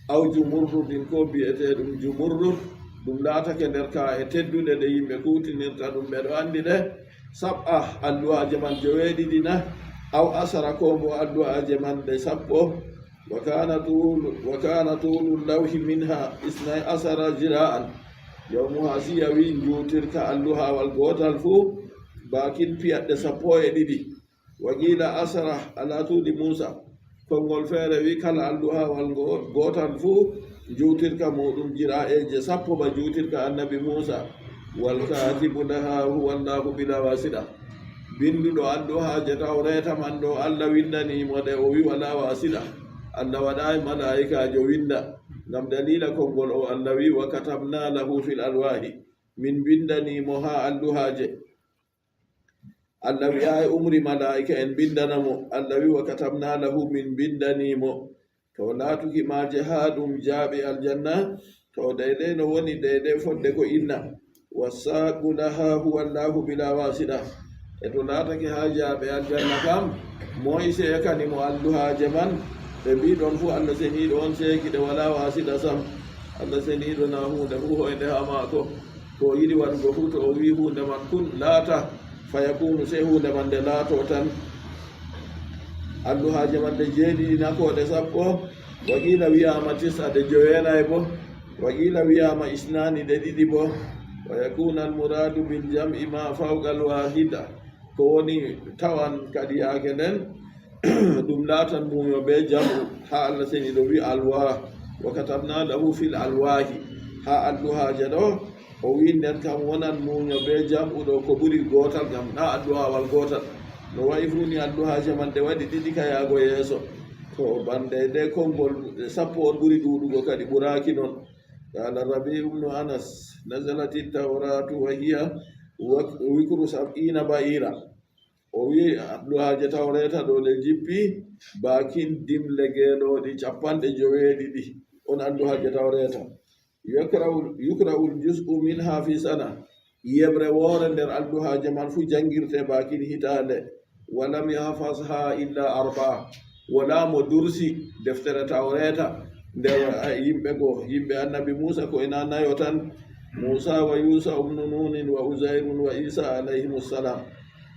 aw jumurrudin ko biyeteɗum jumurrud ɗum laatake nder ka e tedduɗe ɗe yimɓe kutinirta ɗum ɓeɗo andi ɗe sab'a alluhaje man joweeɗiɗi na aw asara ko mbo alluhaje man ɗe sappo wa kana tulu lawhi minha isnay asara jira'an yawmuha siya wi njuutirka alluhawal gotal fuu bakin piyaɗɗe sappo e ɗiɗi wa qila asara ala tuudi Musa konngol feere wi kala alluhawal gotal fuu juutirka muɗum jira'eje sappo ba juutirka annabi Musa wal katibu laha huwa Allahu bila wasida binduɗo alluhaje tawreta man ɗo Allah windanimo ɗe o wi wala wasida Allah waɗayi malaikajo winda ngam dalila konngol o Allah wi wa katabna lahu fil alwahi min bindanimo ha alluhaje Allah wi ay umri malaika en bindanamo Allah wi wa katabna lahu min bindanimo to laatuki maje ha ɗum jaaɓe aljanna to deydey no woni deydey fodde ko inna wasaqu laha huwa Allahu bila wasida e to laatake ha jaaɓe aljanna kam moyse yakanimo alluhaje man ɓe mbiɗon fuu Allah seniɗo on seekiɗe wala wasida sam Allah seniɗo na hunde fuu hoyde ha maako ko yiɗi waɗugo fuu to o wi hunde man kun laata fayakunu sey hunde man nde laato tan alluhaje man nde jeeɗiɗi nakoɗe sappo waƙila wiyama tisa de joweenayi bo waƙila wiyama isnani ɗe ɗiɗi bo wa yakuna almuradu bil jam'i ma fawqa alwahida ko woni tawan kadi yaake nden ɗum laatan mumo be jam'u ha Allah seniɗo wi alwah wa katabna lahu fil alwahi ha alluhaje ɗo o wi nden kam wonan muño be jamɓuɗo ko ɓuri gotal kam na adduhawal gotal no wayi fu ni adduhaje man ɗe waɗi ɗiɗi ka yaago yeeso to bande nde konngol sappo on ɓuri ɗuɗugo kadi ɓuraki noon qala rabi ibnu anas nazalati tawratu wa hiya wikru sab'ina ba'ira o wi adduhaje tawreta ɗo ɗe jippi bakin dimle geeɗoɗi 50 on adduhaje tawreta yukra'ul jus'u minha fi sana yebre woore nder adduhaje man fu jangirte bakin hitande walam yahfazha illa 4 wala mo dursi deftere tawreta nde yimɓe annabi musa ko ina nayo tan musa wa yusa ibnu nunin wa uzairun wa isa alayhimussalam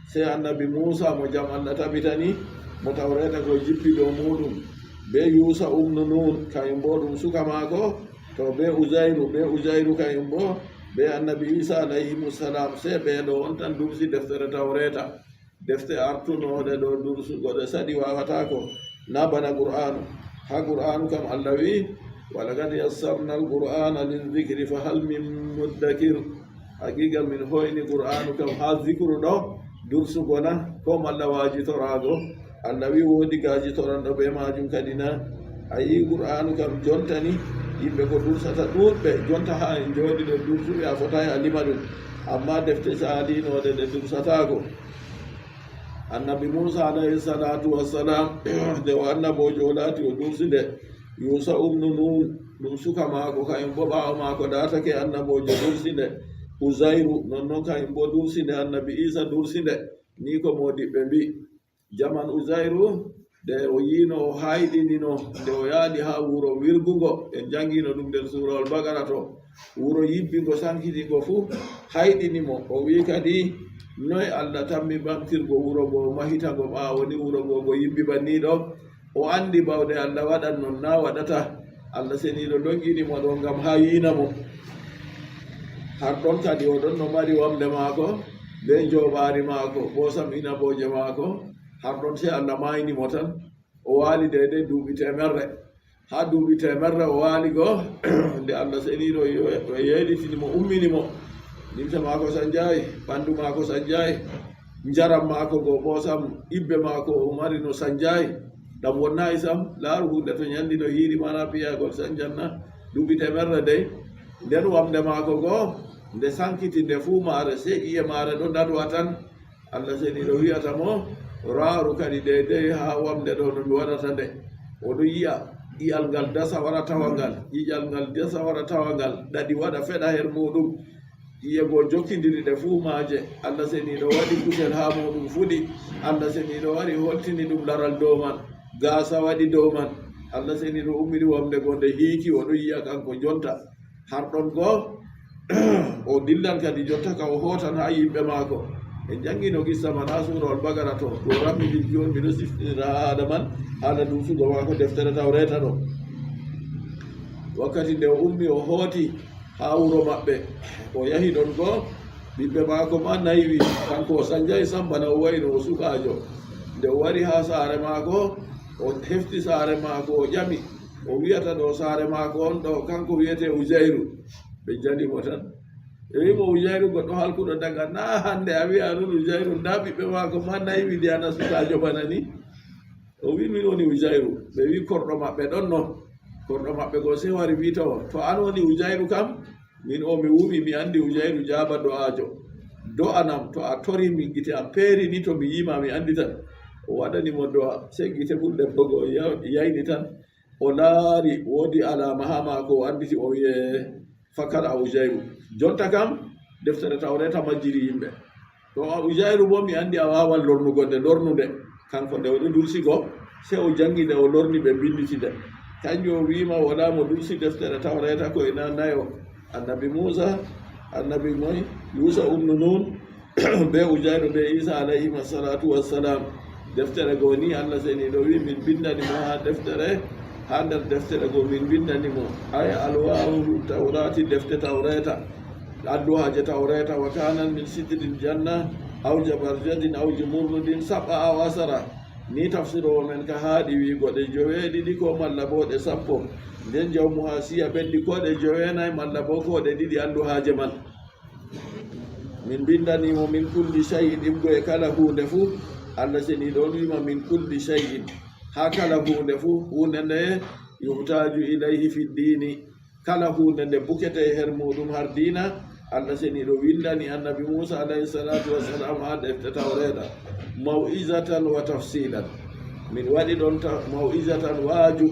se annabi musa mo jam Allah tabitani mo tawreta ko jippi dow muɗum be yusa ibnu nun kayum bo ɗum suka maako to be uzairu kayum bo be annabi isa alayhimussalam se ɓeɗo on tan dursi deftere tawreta defte artunoɗe ɗo dursugoɗe saɗi wawatako na bana qur'anu ha qur'anu kam Allah wi walaqad yassarna alqur'ana lildhikri fa hal min muddakir haqiqa min hoyni qur'anu kam ha zikru ɗo dursugona ko malla wajitorago Allah wi wodi gajitoranɗo be majum kadi na ayi qur'anu kam jontani yimɓe ko dursata ɗuɗɓe jonta ha en jooɗi ɗo dursuɓe a fotayi a lima ɗum amma defte salinoɗe ɗe dursatago annabi musa alayhi salatu wassalam nde o annabojo o laati o durside yusa ibnu nun ɗum suka maako kayum bo ɓaawo maako datake annabojo durside uzairu nonnoon kayum bo durside annabi isa durside ni ko modiɓɓe mbi jaman uzairu nde o yino o hayɗinino nde o yaaɗi ha wuro wirgugo en jangino ɗum nder surawol bagara to wuro yibbigo sankitingo fuu hayɗinimo o wi kadi noy Allah tammi ɓamtirgo wuro ngo mahitago ɓaawo ni wuro ngo ngo yibbi banniɗo o andi bawɗe Allah waɗan non na waɗata Allah seniɗo longginimo ɗo ngam ha yinamo har ɗon kadi oɗon no mari wamde maako be joɓaari maako ɓosam inaboje maako har ɗon se Allah maynimo tan o waali dede duuɓi temerre ha duuɓi temerre o waali go nde Allah seniɗo o yeɗitinimo umminimo nimse maako sanjayi ɓanndu maako sanjayi njaram maako go ɓosam ibbe maako o mari no sanjayi ɗam wonnayi sam laaru hunde to ñandi no hiiri mana piyagol sanjanna duuɓi temerre dey nden wamde maako go nde sankiti nde fuu maare se ƴiye maare ɗo daɗwa tan Allah seniɗo wiyata mo raaru kadi deydey ha wamde ɗo no mi waɗata nde oɗo yiya ƴiyal ngal dasa wara tawa ngal ƴiƴal ngal dasa wara tawa ngal ɗaɗi waɗa feɗa her muɗum ƴiye goo jokkidiri ɗe fuu maaje Allah seniɗo waɗi kusel ha muɗum fuɗi Allah seniɗo wari holtini ɗum laral dow man gaasa waɗi dow man Allah seniɗo ummiri wamde go nde hiiki oɗo yiya kanko jonta har ɗon goo o dillan kadi jotta ka o hootan ha yimɓe maako en jangino gissa man ha suurawol bagara to ɗo rammidi joni miɗo siftinira ha haada man haala duusugo maako deftere tawreta ɗo wakkati nde o ummi o hooti ha wuro maɓɓe o yahi ɗon goo ɓiɓɓe maako ma naywi kanko o sanjayi sam bana o wayno o sukajo nde o wari ha saare maako o hefti saare maako o ƴami o wiyata ɗo saare maako on ɗo kanko wiyete uzairu ɓe janimo tan e wimo uzairu goɗɗo halkuɗo daga na hande a wiya nun uzairu nda ɓiɓɓe maako ma nayi wiɗi ana sukajo bana ni o wi min woni uzairu ɓe wi korɗo maɓɓe ɗon no korɗo maɓɓe go se wari wita o to an woni uzairu kam min o mi wumi mi andi uzairu jaaba do'ajo do'anam to a tori mi gite am peeri ni to mi yima mi andi tan o waɗanimo do'a se gite ɓulɗe bogo yayni tan o laari woodi alama ha maako o anditi o wiye fakara uzairu jonta kam deftere tawreta majjiri yimɓe to uzairu bo mi andi a wawan lornugo nde lornude kanko nde oɗo dursigo se o jangi nde o lorni ɓe binditide kanjum o wima wala mo dursi deftere tawreta ko ina nayo annabi musa annabi moy yusa ibnu nun be uzairu be isa alayhim assalatu wassalam deftere go ni Allah seniɗo wi min bindani mo ha deftere ha nder deftere go min bindanimo ay alwahu tawrati defte tawreta adduhaje tawreta wa kanan min sidril janna aw jabarjadin aw jumurudin sab'a aw asara ni tafsirowo men ka haaɗi wiigo ɗe joweeɗiɗi ko malla bo ɗe sappo nden jawmu ha siya ɓeddi ko ɗe jowenayi malla bo ko ɗe ɗiɗi anduhaje man min bindanimo min kulli shay'in ɗimgo e kala hunde fuu Allah seni ɗon wima min kulli shay'in ha kala hunde fuu hunde nde yuhtaju ilayhi fi dini kala hunde nde bukete her muɗum har dina Allah seni ɗo windani annabi Musa alayhi salatu wassalam ha defte tawreta maw'izatan wa tafsilan min waɗi ɗon maw'izatan waaju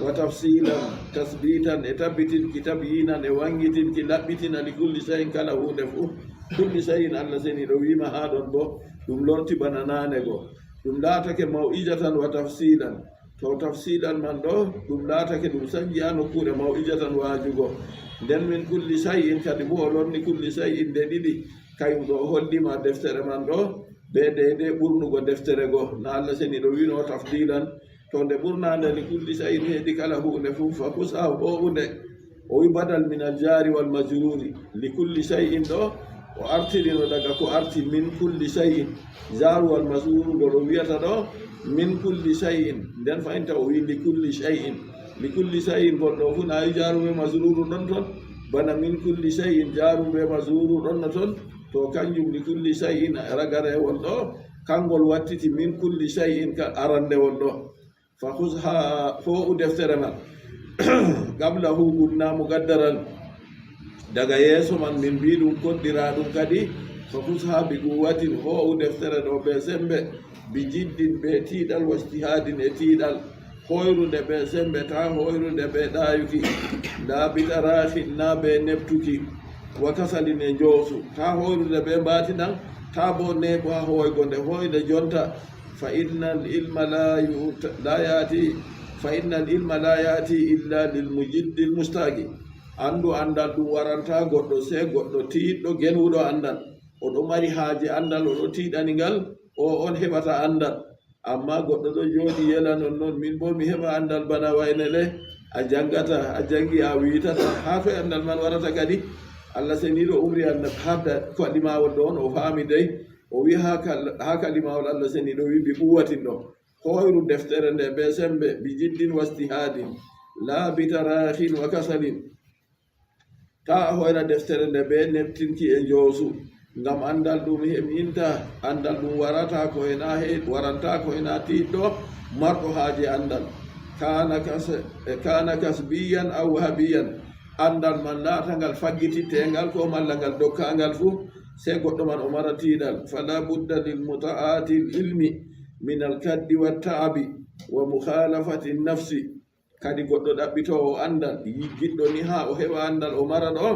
wa tafsilan tasbitan e tabbitinki tabyinan e wangitinki laɓɓitina li kulli shay'in kala hunde fuu kulli shay'in Allah seni ɗo wima ha ɗon bo ɗum lorti bana nane go ɗum laatake maw'izatan wa tafsilan to tafsilan man ɗo ɗum laatake ɗum sanji ha nokkure maw'izatan waajugo nden min kulli shay'in kadi bo o lorni kulli shay'in nde ɗiɗi kayum ɗo hollima deftere man ɗo be de ɓurnugo deftere go na Allah seni ɗo wino tafdilan to nde ɓurnande li kulli shay'in heedi kala hunde fuu fa kusa o hunde o wi badal min aljari wal majruri li kulli shay'in ɗo o artirino daga ko arti min kulli shay'in jaru wal majruru ngo ɗo wiyata ɗo min kulli shay'in nden fayinta o wi li kulli shay'in gonɗo fu na yi jaru be majruru ɗon ton bana min kulli shay'in jaru be majruru ɗon no ton to kanjum li kulli shay'in ragarewol ɗo kangol wattiti min kulli shay'in ka arandewol ɗo fa khuzha fo u deftere man qablahu gunnamu gaddaran daga yeeso man min mbi ɗum koddira ɗum kadi fa khuzha bi quwwatin fo u deftere ɗo be sembe bi jiddin be tiiɗal wa ijtihadin e tiiɗal hoyrude ɓe sembe ta hoyrude ɓe ɗayuki nda bitarahin na ɓe neptuki wa kasalin e joosu ta hoyrude ɓe mbatiɗan ta bo neɓo ha hoygo nde hoyde jonta fa inna al ilma la yati illa lil mujiddil mustaqi andu andal ɗum waranta goɗɗo se goɗɗo tiiɗɗo genuɗo andal oɗo mari haaje andal oɗo tiiɗanigal o on heɓata andal amma goɗɗo ɗo jooɗi yela non min bo mi heɓa andal bana waynele a jangata a jangi a wiitata ha to andal man warata kadi Allah seniɗo umri hadda kalimawol ɗo on o faami dey o wi ha kalimawol Allah seniɗo wi bi ɓuwatin ɗo hoyru deftere nde be sembe bi jiddin wastihadin la bitarahin wa kasalin ta hoyra deftere nde be neptinki e joosu ngam andal ɗum heminta andal ɗum waranta ko hena tiɗɗo marɗo haaje andal kana kasbiyan aw wahabiyan andal man latangal faggitittengal ko malla ngal dokkangal fuu se goɗɗo man o mara tiiɗal fala budda lil muta'ati l ilmi min alkaddi watta'abi wa mukhalafati nafsi kadi goɗɗo ɗaɓɓitowo andal giɗɗo ni ha o heɓa andal o mara ɗo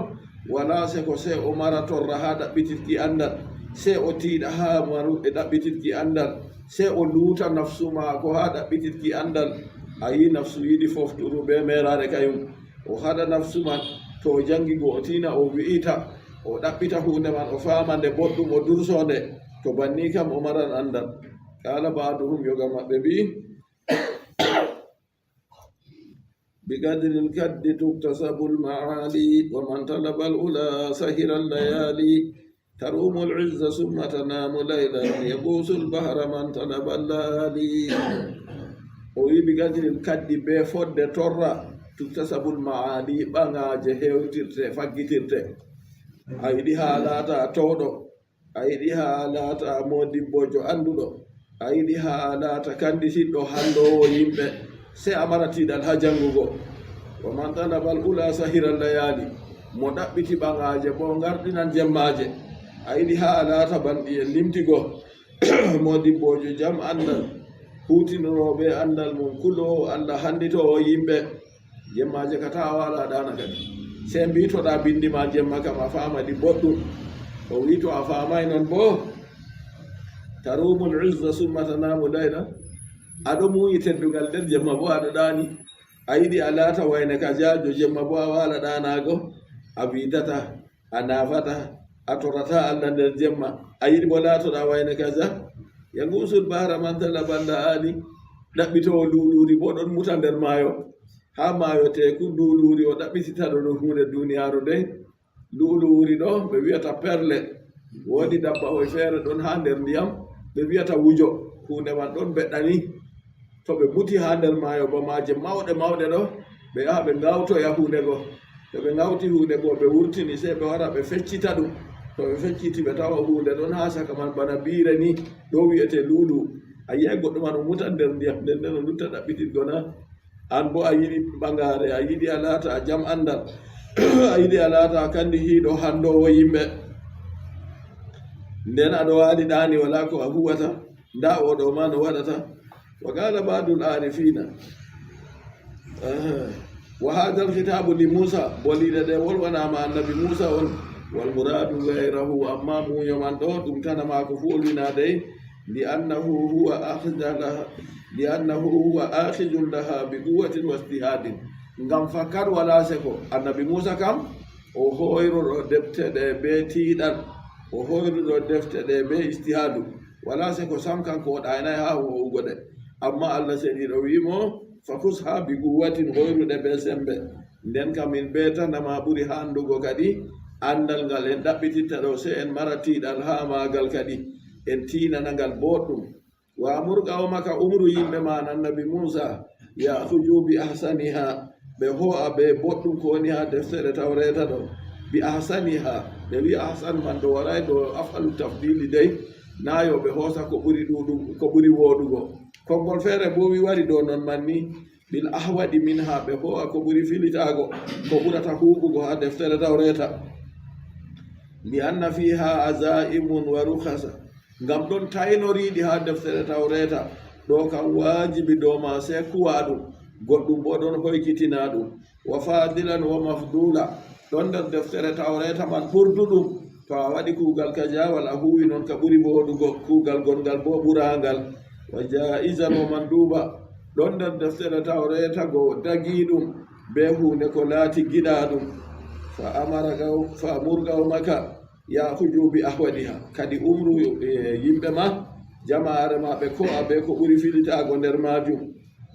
wala se ko se o mara torra ha ɗaɓɓitirki andal se o tiiɗa ha maruɓe ɗaɓɓitirki andal se o luuta nafsu maako ha ɗaɓɓitirki andal a yi nafsu yiɗi fofturu be merare kayum o haɗa nafsu man to o jangi go o tina o wi'ita o ɗaɓɓita hunde man o faama nde boɗɗum o dursonde to banni kam o maran andal kala baaduhum yoga maɓɓe mbi بقدر الكد تكتسب المعالي ومن طلب الأولى سهر الليالي تروم العز ثم تنام ليلا يبوس البحر من طلب الليالي بقدر الكد بفد ترى تكتسب المعالي بانغاج هيوترت فاغيترت أيدي حالاتا تودو أيدي حالاتا مودي بوجو أندودو أيدي حالاتا كاندي سيدو هاندو يمبه se amaratiɗal ha jangugo wa man talaba al ula sahira layali mo ɗaɓɓiti ɓagaje bo garɗinan jemmaje a yiɗi ha alata banɗi e limtigo modibbojo jam andal hutinoroɓe andal mum kulo Allah handitowo yimɓe jemmaje kata wala ɗana kadi se mbitoɗa bindima jemma kam a famadi boɗɗum o wi to a famay non bo tarumul uzza summa tanamu layla aɗo muyi teddugal nder jemma bo aɗo ɗani a yiɗi a laata wayne ka jajo jemma bo a wala ɗanago a widata a nafata a torata Allah nder jemma a yiɗi bo laatoɗa wayne kaja yangusul bahra man talaballa ali ɗaɓɓitowo luuluri bo ɗon muta nder maayo ha maayo teku luuluri o ɗaɓɓititaɗo ɗo hunde duniyaru nde luuluri ɗo ɓe wiyata perle woodi dabbahoy feere ɗon ha nder ndiyam ɓe wiyata wujo hunde man ɗon beɗɗani to ɓe muti ha nder maayo ba maaje mawɗe mawɗe ɗo ɓe yaha ɓe ngawtoya hunde go to ɓe ngawti hunde go ɓe wurtini se ɓe wara ɓe feccita ɗum to ɓe fecciti ɓe tawa hunde ɗon ha saka man bana biire ni ɗo wiyete luudu a yiyai goɗɗo man o mutan nder ndiyam nden nden o lutta ɗaɓɓitirgo na an bo a yiɗi ɓagare a yiɗi a laata a jam andal a yiɗi a laata kandi hiiɗo handowo yimɓe nden aɗo waali ɗani wala ko a huwata nda oɗo ma no waɗata wa qala badul arifina wa hada alkitabu li musa boliɗe ɗe wolwanama annabi musa on wal muradu gayrahu amma muño man ɗo ɗum tanama ko folwinadey liannahu huwa akhijun laha bi quwwatin wa ijtihadin ngam fakkat wala seko annabi musa kam o hoyroɗo defte ɗe be tiiɗal o hoyruɗo defte ɗe be ijtihadu wala seko sam kanko o ɗaynayi ha wowugo ɗe amma allah seɗiɗo wimo fakus ha bi quwwatin hoyruɗe be sembe nden kam min ɓetanama ɓuri handugo kadi andal ngal en ɗaɓɓititta ɗo se en mara tiiɗal ha magal kadi en tinana ngal boɗɗum wa amur qawmaka umru yimɓe ma annabi musa yahuju bi ahsaniha ɓe ho'a be boɗɗum ko woni ha deftere tawreta ɗo bi ahsaniha ɓe wi ahsan man ɗo waray ɗo afalu tafdili dey nayo ɓe hoosa ko ɓuri ɗuɗum ko ɓuri woɗugo konngol feere bo wi wari ɗo non man ni bil ahwaɗi min ha ɓe ho'a ko ɓuri filitago ko ɓurata huɓugo ha deftere tawreta li anna fiha azaimun wa rukhasa ngam ɗon taynoriɗi ha deftere tawreta ɗo kam wajibi dow ma se kuwa ɗum goɗɗum bo ɗon hoykitina ɗum wa fadilan wa mafdula ɗon nder deftere tawreta man ɓurduɗum to a waɗi kuugal ka jawal a huwi noon ka ɓuri woɗugo kuugal gongal bo ɓurangal wa jaizan wa manduba ɗon nder deftere tawreta go dagiɗum be hunde ko laati giɗa ɗum fa amur qawmaka yahuju bi ahwadiha kadi umru yimɓe ma jama'are ma ɓe ko a be ko ɓuri filitago nder majum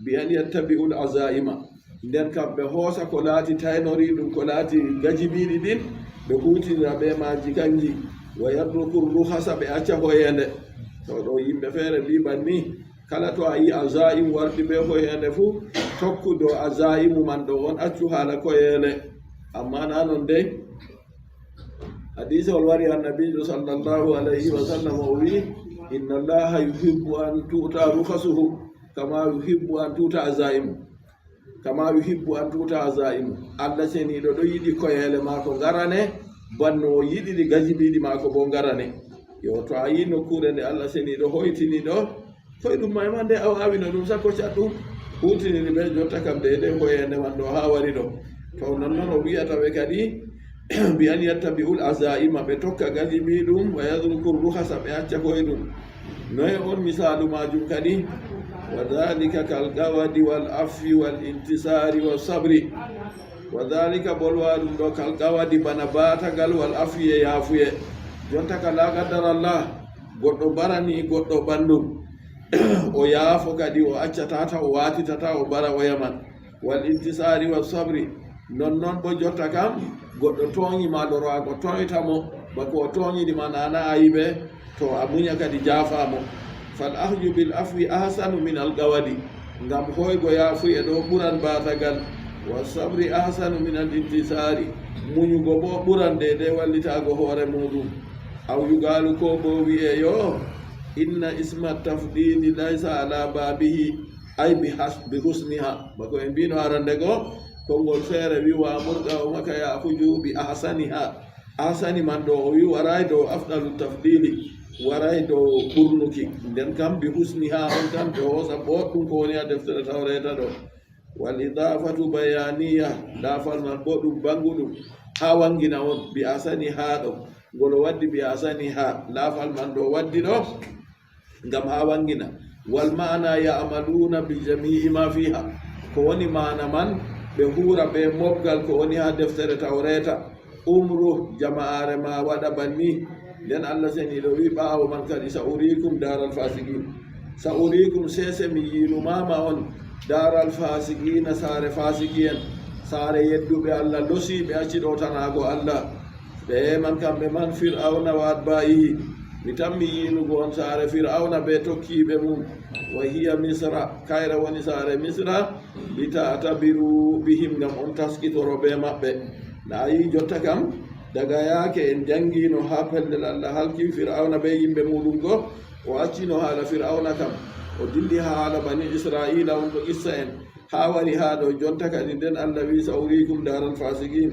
bi an yattabi'ul azaima nden kam ɓe hoosa ko laati taynori ɗum ko laati gajibiɗi ɗin ɓe hutinira ɓe maji kanji wa yadrukur ruhasa ɓe acca hoyende to ɗo yimɓe feere mbiɓan ni kala to a yi azaim warɗi ɓe hoyende fuu tokku dow azaimu man ɗo on accu haala koyele amma na non dey hadisol wari annabijo sallllahu alayhi wa sallam o wi inna allaha yuhibbu an tuta ruhasuhu kama yuhibbu an tuta azaimu allah seniɗo ɗo yiɗi koyele maako garane banno o yiɗiɗi gajibiɗi maako bo garane yo to a yi nokkure nde allah seniɗo hoytini ɗo koye ɗum mayma nde aw awino ɗum sakko catɗum hutiniri ɓe jotta kam de koyende man ɗo ha wari ɗo to nonnoon o wiyata ɓe kadi bi an yattabi'ul azaima ɓe tokka gajibi ɗum wa yadrukur ruhasa ɓe acca koye ɗum noye on misalu majum kadi wa dhalika kal qawadi wal afwi wal intisari wa sabri wa dhalika bolwa ɗum ɗo kal qawadi bana batagal wal afwi e yafuye jonta ka la qaddar allah goɗɗo barani goɗɗo ɓandum o yaafo kadi o accatata o watitata o bara o yaman wal intisari wa sabri nonnoon bo jotta kam goɗɗo tooñima loroago toytamo bako o tooñiɗima nana ayiɓe to a muña kadi jaafamo fal ahju bil afwi ahsanu min al qawadi ngam hoygo yaafuye ɗo ɓuran batagal wa sabri ahsanu min al intisari muñugo bo ɓuran de wallitago hoore muɗum aw yugalu ko bo wi'e yo inna isma tafdili laysa ala babihi ay bi husniha bako en mbino arande go konngol feere wi wa murga o maka yahuju bi ahsaniha ahsani man ɗo o wi waray dow afdalu tafdili waray dow ɓurnuki nden kam bi husniha on kam ɓe hoosa boɗɗum ko woni ha deftere tawreta ɗo wal idafatu bayaniya dafal man bo ɗum banguɗum ha wangina on bi ahsaniha ɗo ngol waddi bi ahsaniha lafal man ɗo waddi ɗo ngam ha wangina wal ma'ana ya'maluna bi jami'i ma fiha ko woni mana man ɓe huura ɓe mobgal ko woni ha deftere tawreta umru jama'are ma waɗa banni nden allah seniɗo wi ɓaawo man kadi sa urikum daral fasigin sa urikum sese mi yinumama on daral fasigina saare fasigi en saare yedduɓe allah losiɓe acciɗo tanago allah ɓe man kamɓe man fir'auna wa atba'ihi mi tammi yinugo on saare fir'auna ɓe tokkiɓe mum wa hiya misra kayra woni saare misra litatabiru bihim ngam on taskitoro ɓe maɓɓe na yi jotta kam daga yaake en jangino ha pellel Allah halki fir'auna be yimɓe muɗum go o accino haala fir'auna kam o dilli haala bani israila on ɗo qissa en ha wari ha ɗo jonta kadi nden Allah wi sawrikum daral fasikin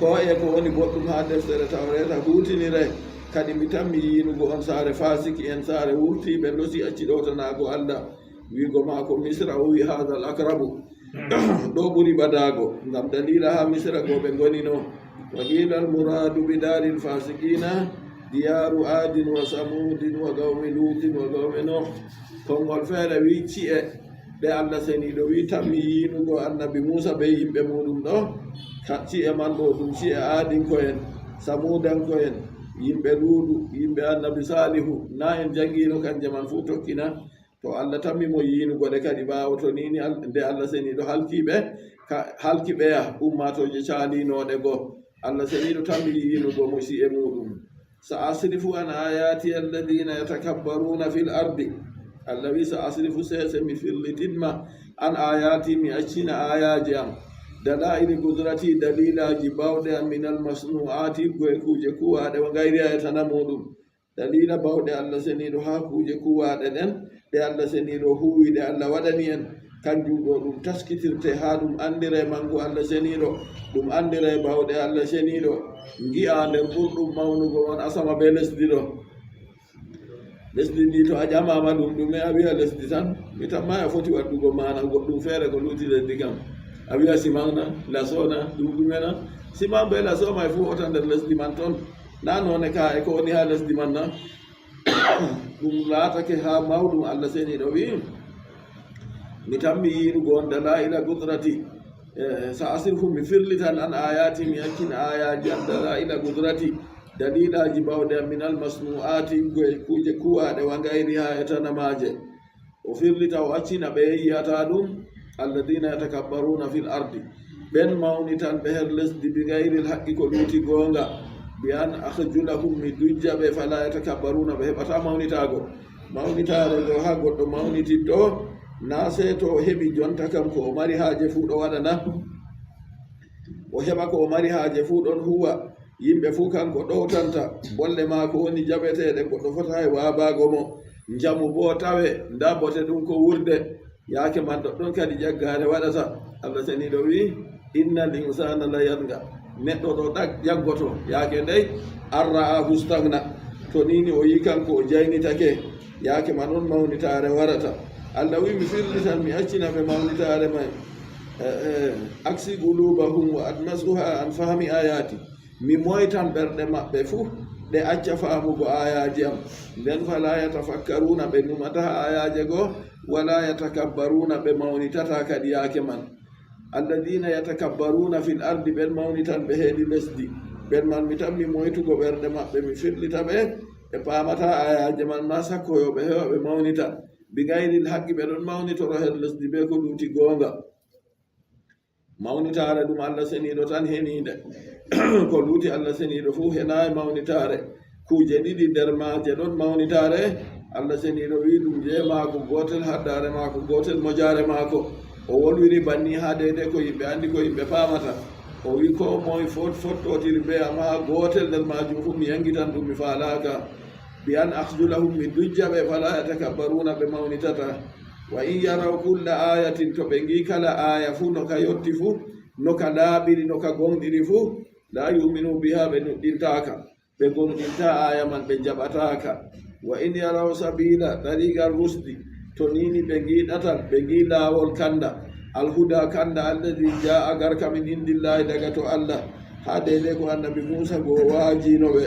ko e ko woni goɗɗum ha deftere tawreta hutinire kadi mi tammi yinugo on saare fasiki en saare wurtiɓe losi acci ɗowtanago Allah wigo mako misra o wi hadal akrabu ɗo ɓuri ɓadago ngam dalila ha misra go ɓe gonino wa qila al muradu bi daril fasikina diyaru adin wa samudin wa qawmi lutin wa qawmi nuh konngol feere wi ci'e ɗe Allah seniɗo wi tammi yinugo annabi Musa ɓe yimɓe muɗum ɗo ci'e man ɗo ɗum ci'e aadinko'en samudanko'en yimɓe luuɗu yimɓe annabi salihu na en jangino kanje man fuu tokkina to Allah tammi mo yinugo ɗe kadi ɓaawo to nini nde Allah seniɗo halkiɓeya ummatoje calinoɗe go Allah seniɗo tammi yinugo mo ci'e muɗum sa asrifu an ayati alladina yatakabbaruna fil ardi Allah wi sa asrifu sese mi firlitinma an ayati mi accina ayaji am dalaili gudrati dalilaji bawɗe am minal masnuati goye kuje kuwaɗe o gayri ayatana muɗum dalila bawɗe Allah seniɗo ha kuje kuwaɗe ɗen ɗe Allah seniɗo huwiɗe Allah waɗani en kanjum ɗo ɗum taskitirte ha ɗum andire mangu Allah seniɗo ɗum andire bawɗe Allah seniɗo gi'a nder ɓurɗum mawnugo on asama be lesdi ɗo lesdi ndi to a ƴamama ɗum ɗume a wiya lesdi tan mi tamma a foti waɗugo mana goɗɗum feere ko luti lesdi kam a wiya simana lasona ɗum ɗumena siman be lasoma e fu ota nder lesdi man toon na none ka e ko woni ha lesdi man na ɗum laatake ha mawɗum Allah seniɗo wi mi tammi yirugo on dalaila gudrati sa asirfu mi firlitan an ayati mi yakkin ayaji an dalaila gudrati dalilaji bawɗe am minal masnuati kuje kuwaɗe wa gayri ha e tanamaje o firlita o accina ɓe yiyata ɗum alladina yatakabbaruna fil ardi ɓen mawnitan ɓe her lesdi bi gayril haqqi ko luuti gonga bi an akhjulahum mi dujja ɓe fala yatakabbaruna ɓe heɓata mawnitago mawnitare go ha goɗɗo mawnititto na se to o heɓi jonta kam ko o mari haaje fuu ɗo waɗana o heɓa ko o mari haaje fuu ɗon huwa yimɓe fuu kanko ɗowtanta bolle maako woni jaɓeteɗe goɗɗo fota e waabago mo jamu bo tawe nda bote ɗum ko wurde yaake man ɗoɗɗon kadi jaggare waɗata Allah seniɗo wi innal insana la yatga neɗɗo ɗo jaggoto yaake ndey arra a hustagna to nini o yi kanko o jaynitake yaake man on mawnitare warata Allah wi mi firlitan mi accina ɓe mawnitare may aksi gulubahum wa admasuha an fahmi ayati mi moytan ɓerɗe maɓɓe fuu ɗe acca faamugo ayaji am nden fala yatafakkaruna ɓe numata ayaje goo wala yatakabbaruna ɓe mawnitata kadi yaake man alladina yatakabbaruna fil ardi ɓen mawnitan ɓe heedi lesdi ɓen man mi tan mi moytugo ɓerɗe maɓɓe mi firlita ɓe ɓe paamata ayaje man ma sakkoyoɓe hewa ɓe mawnita bi gayril haqqi ɓe ɗon mawnitoro her lesdi be ko ɗuuti goonga mawnitare ɗum Allah seniɗo tan henide ko luuti Allah seniɗo fuu henayi mawnitare kuje ɗiɗi nder maaje ɗon mawnitare Allah seniɗo wi ɗum je maako gotel haddare maako gotel mojare maako o wolwiri banni ha deyde ko yimɓe andi ko yimɓe paamata o wi ko moye fottotiri be ama ha gotel nder majum fu mi yangitan ɗum mi faalaka bi an akhjulahum mi dujja ɓe fala yatakabbaruna ɓe mawnitata wa in yaraw kulla ayatin to ɓe gi kala aya fuu no ka yotti fuu no ka laaɓiri no ka gonɗiri fuu la yuminu biha ɓe nuɗɗintaka ɓe gonɗinta aya man ɓe jaɓataka wa in yaraw sabila tariqal rusdi to nini ɓe gi ɗatal ɓe gi laawol kanda alhuda kanda alladi jaa garka min indillahi daga to Allah ha deyde ko annabi Musa go waajinoɓe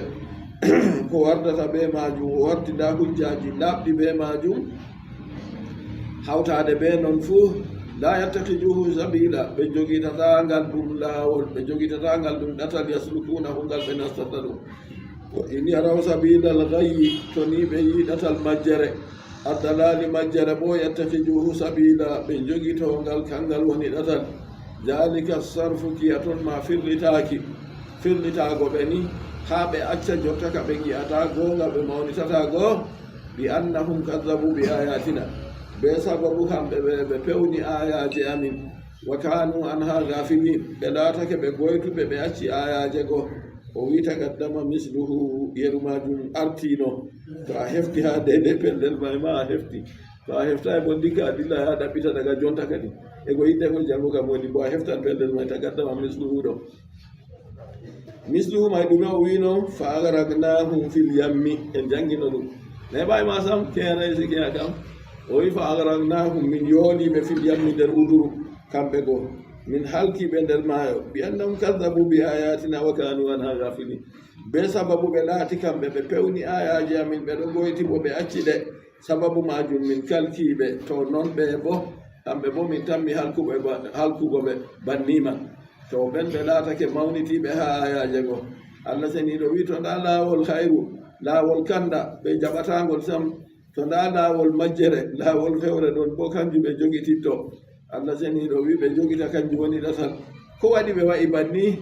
ko wardata be majum o wartida hujjaji laaɓɗi be majum hawtade be noon fuu la yattakijuhu sabila ɓe jogitata ngal ɗum laawol ɓe jogitata ngal ɗum ɗatal yaslukunahu ngal ɓe nastata ɗum in yaraw sabilal gayyi to ni ɓe yi ɗatal majjere addalali majjere bo yattakijuhu sabila ɓe jogito ngal kangal woni ɗatal dalika sarfu kiya toon ma firlitago ɓe ni ha ɓe acca jotta ka ɓe gi'ata gonga ɓe mawnitata goo bi annahum kaddabu bi ayatina be sababu kamɓe ɓe pewni ayaji amin wa kanu anha gafilin ɓe laatake ɓe goytuɓe ɓe acci ayaje go o wi tagaddama misluhu yeru majum artino to a hefti ha dede pellel may ma a hefti to a heftayi bo ndikka a dilla ha ɗaɓɓita daga jonta kadi ego yidde ko jango kam woni bo a heftan pellel may tagaddama misluhu ɗo misluhu may ɗume o wino fa agragnahum fil yammi en jangino ɗum neɓay ma sam keenay sikia kam o wi fa agragnahum min yooniɓe fil yammi nder uduru kamɓe goo min halkiɓe nder maayo bi annahum kadabu bi ayatina wa kanu anha gafilin be sababu ɓe laati kamɓe ɓe pewni ayaji amin ɓe ɗo goyti bo ɓe acci ɗe sababu majum min kalkiɓe to noon ɓe bo kamɓe bo min tammi halkugo ɓe banniman to ɓen ɓe laatake mawnitiɓe ha ayaje go allah seniɗo wi to nda laawol hayru laawol kanda ɓe jaɓatagol sam to nda laawol majjere laawol fewre ɗon bo kanjum ɓe jogititto allah seniɗo wi ɓe jogita kanjum woni ɗatal ko waɗi ɓe waɗi banni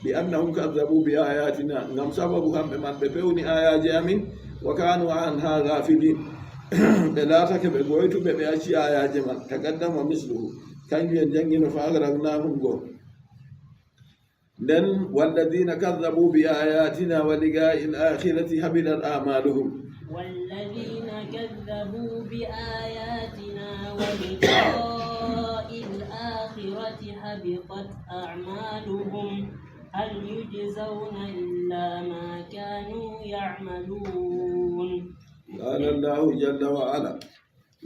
bi annahum kadabu bi ayatina ngam sababu kamɓe man ɓe pewni ayaji amin wa kanu anha gafilin ɓe laatake ɓe goytuɓe ɓe acci ayaji man tagaddama misluhu kanjum en jangino fa agragnahum go nden walladina kadabu bi ayatina wa ligai l'akhirati habidat amaluhum والذين كذبوا بآياتنا ولقاء الآخرة حبطت أعمالهم هل يجزون إلا ما كانوا يعملون قال الله جل وعلا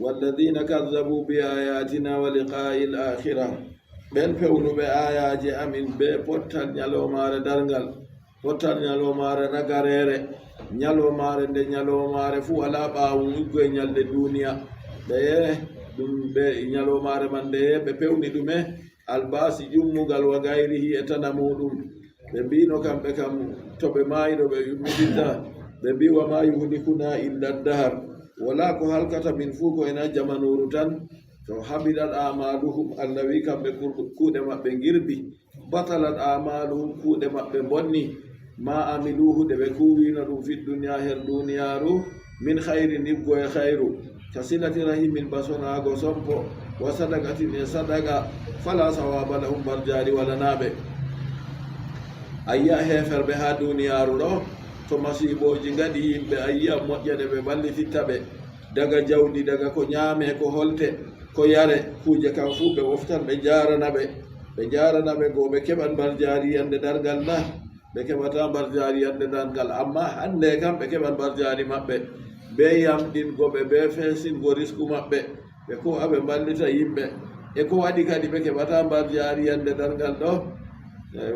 والذين كذبوا بآياتنا ولقاء الآخرة بن فولو بآيات أمين بپوتال نيالومار درنgal potal ñalomare ragarere ñalomare nde ñalomare fuu ala ɓaawu iggoye ñalde duniya ɓeye ɗum ɓe ñalomare man ndeye ɓe pewni ɗume albasi ƴummugal wa gayrihi e tana muɗum ɓe mbino kamɓe kam to ɓe mayiɗo ɓe yummitinta ɓe mbi wa ma yuhlikuna illa dahar wala ko halkata min fuu ko ena jamanuru tan to habiɗat amaluhum allah wi kamɓe kuuɗe maɓɓe girbi batalat amaluhum kuuɗe maɓɓe bonni ma amiluhu ɗe ɓe kuwino ɗum fi duniya her duniyaru min hayri nibgo e hayru ka silati rahimin basonago sompo wa sadagatin e sadaga fala sawaba lahum bar jari walanaɓe ayya heferɓe ha duniyaru ɗo to masiboji gaɗi yimɓe ayya moƴƴaɗe ɓe ballitittaɓe daga jawdi daga ko ñaame ko holte ko yare kuje kam fuu ɓe woftan ɓe jaranaɓe go ɓe keɓan bar jari yande dargal na ɓe keɓata mbar jari yande dargal amma hande kam ɓe keɓan mbar jari maɓɓe be yamɗingoɓe be fesingo risku maɓɓe ɓe ko aɓe mballita yimɓe e ko waɗi kadi ɓe keɓata mbar jari yande dargal ɗo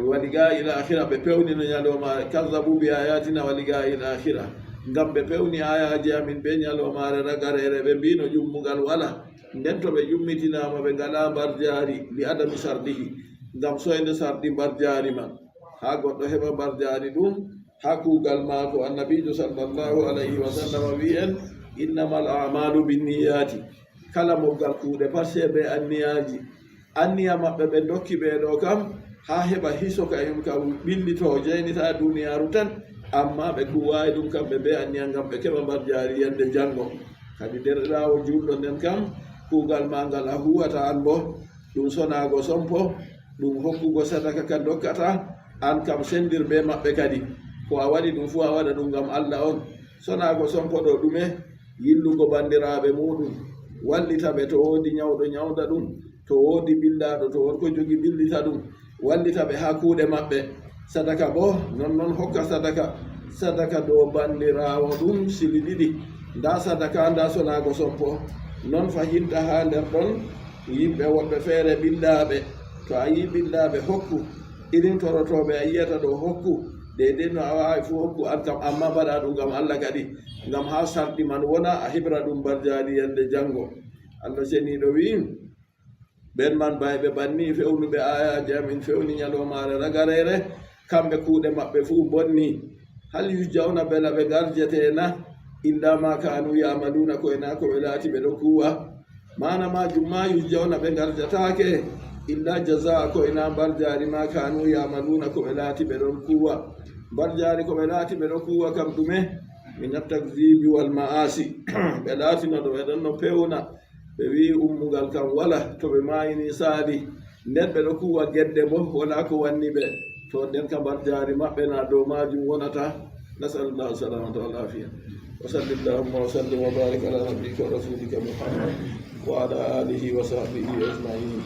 waɗi ga ila akhira ɓe pewni no ñalomare kazabu bi ayatina waɗi ga ila akhira ngam ɓe pewni ayaji amin be ñalomare ragarere ɓe mbino ƴummugal wala nden to ɓe ƴummitinama ɓe ngala mbar jari li adami sardihi ngam soyde sardi mbar jari man ha goɗɗo heɓa mbar jari ɗum ha kuugal maako annabijo sallllahu alayhi wa sallam wi en innamal amalu binniyati kala moggal kuuɗe pat se ɓe anniyaji anniya maɓɓe ɓe dokki ɓeɗo kam ha heɓa hiso kayum kam ɓillito jeynita duniyaru tan amma ɓe kuwawi ɗum kamɓe ɓe anniya ngam ɓe keɓa mbar jari yande janngo kadi derɗirawo julɗo nden kam kuugal ma ngal a huwata an bo ɗum sonago sompo ɗum hokkugo sadaka ka dokkata an kam sendir be maɓɓe kadi ko a waɗi ɗum fu a waɗa ɗum ngam allah on sonago sompo ɗo ɗume yillugo bandiraɓe muɗum wallitaɓe to woodi ñawɗo ñawda ɗum to woodi billaɗo to wonko jogi billita ɗum wallitaɓe ha kuuɗe maɓɓe sadaka bo non hokka sadaka dow bandirawo ɗum sili ɗiɗi nda sadaka nda sonago sompo non fahinta ha nder ɗon yimɓe woɓɓe feere billaɓe to a yi billaɓe hokku irin torotoɓe a yiyata ɗo hokku deydey no a wawi fu hokku an kam amma mbaɗa ɗum ngam allah kadi ngam ha sarɗi man wona a heɓra ɗum mbar jari yande janngo allah seniɗo wi ɓen man bayɓe banni fewnuɓe ayaji amin fewni ñalomare ragarere kamɓe kuuɗe maɓɓe fuu bonni hal yujawna bela ɓe garjetena illa ma kanu yamaluna koyena ko ɓe laati ɓe ɗo kuwa mana majum ma yujawna ɓe garjatake illa jaza koyena mbar jari ma kanu yamaluna ko ɓe laati ɓe ɗon kuwa mbar jari ko ɓe laati ɓe ɗo kuwa kam ɗume min attakzibi wal ma'asi ɓe laatino ɗo ɓe ɗon no pewna ɓe wi ummugal kam wala to ɓe mayini saali nden ɓe ɗo kuwa gedde bo wona ko wanni ɓe to nden kabar jari maɓɓe na dow majum wonata nasalullahu salamata wal afiya wa sallallahu wa sallim wa barik ala nabiyyika wa rasulika muhammad wa ala alihi wa sahbihi ajmain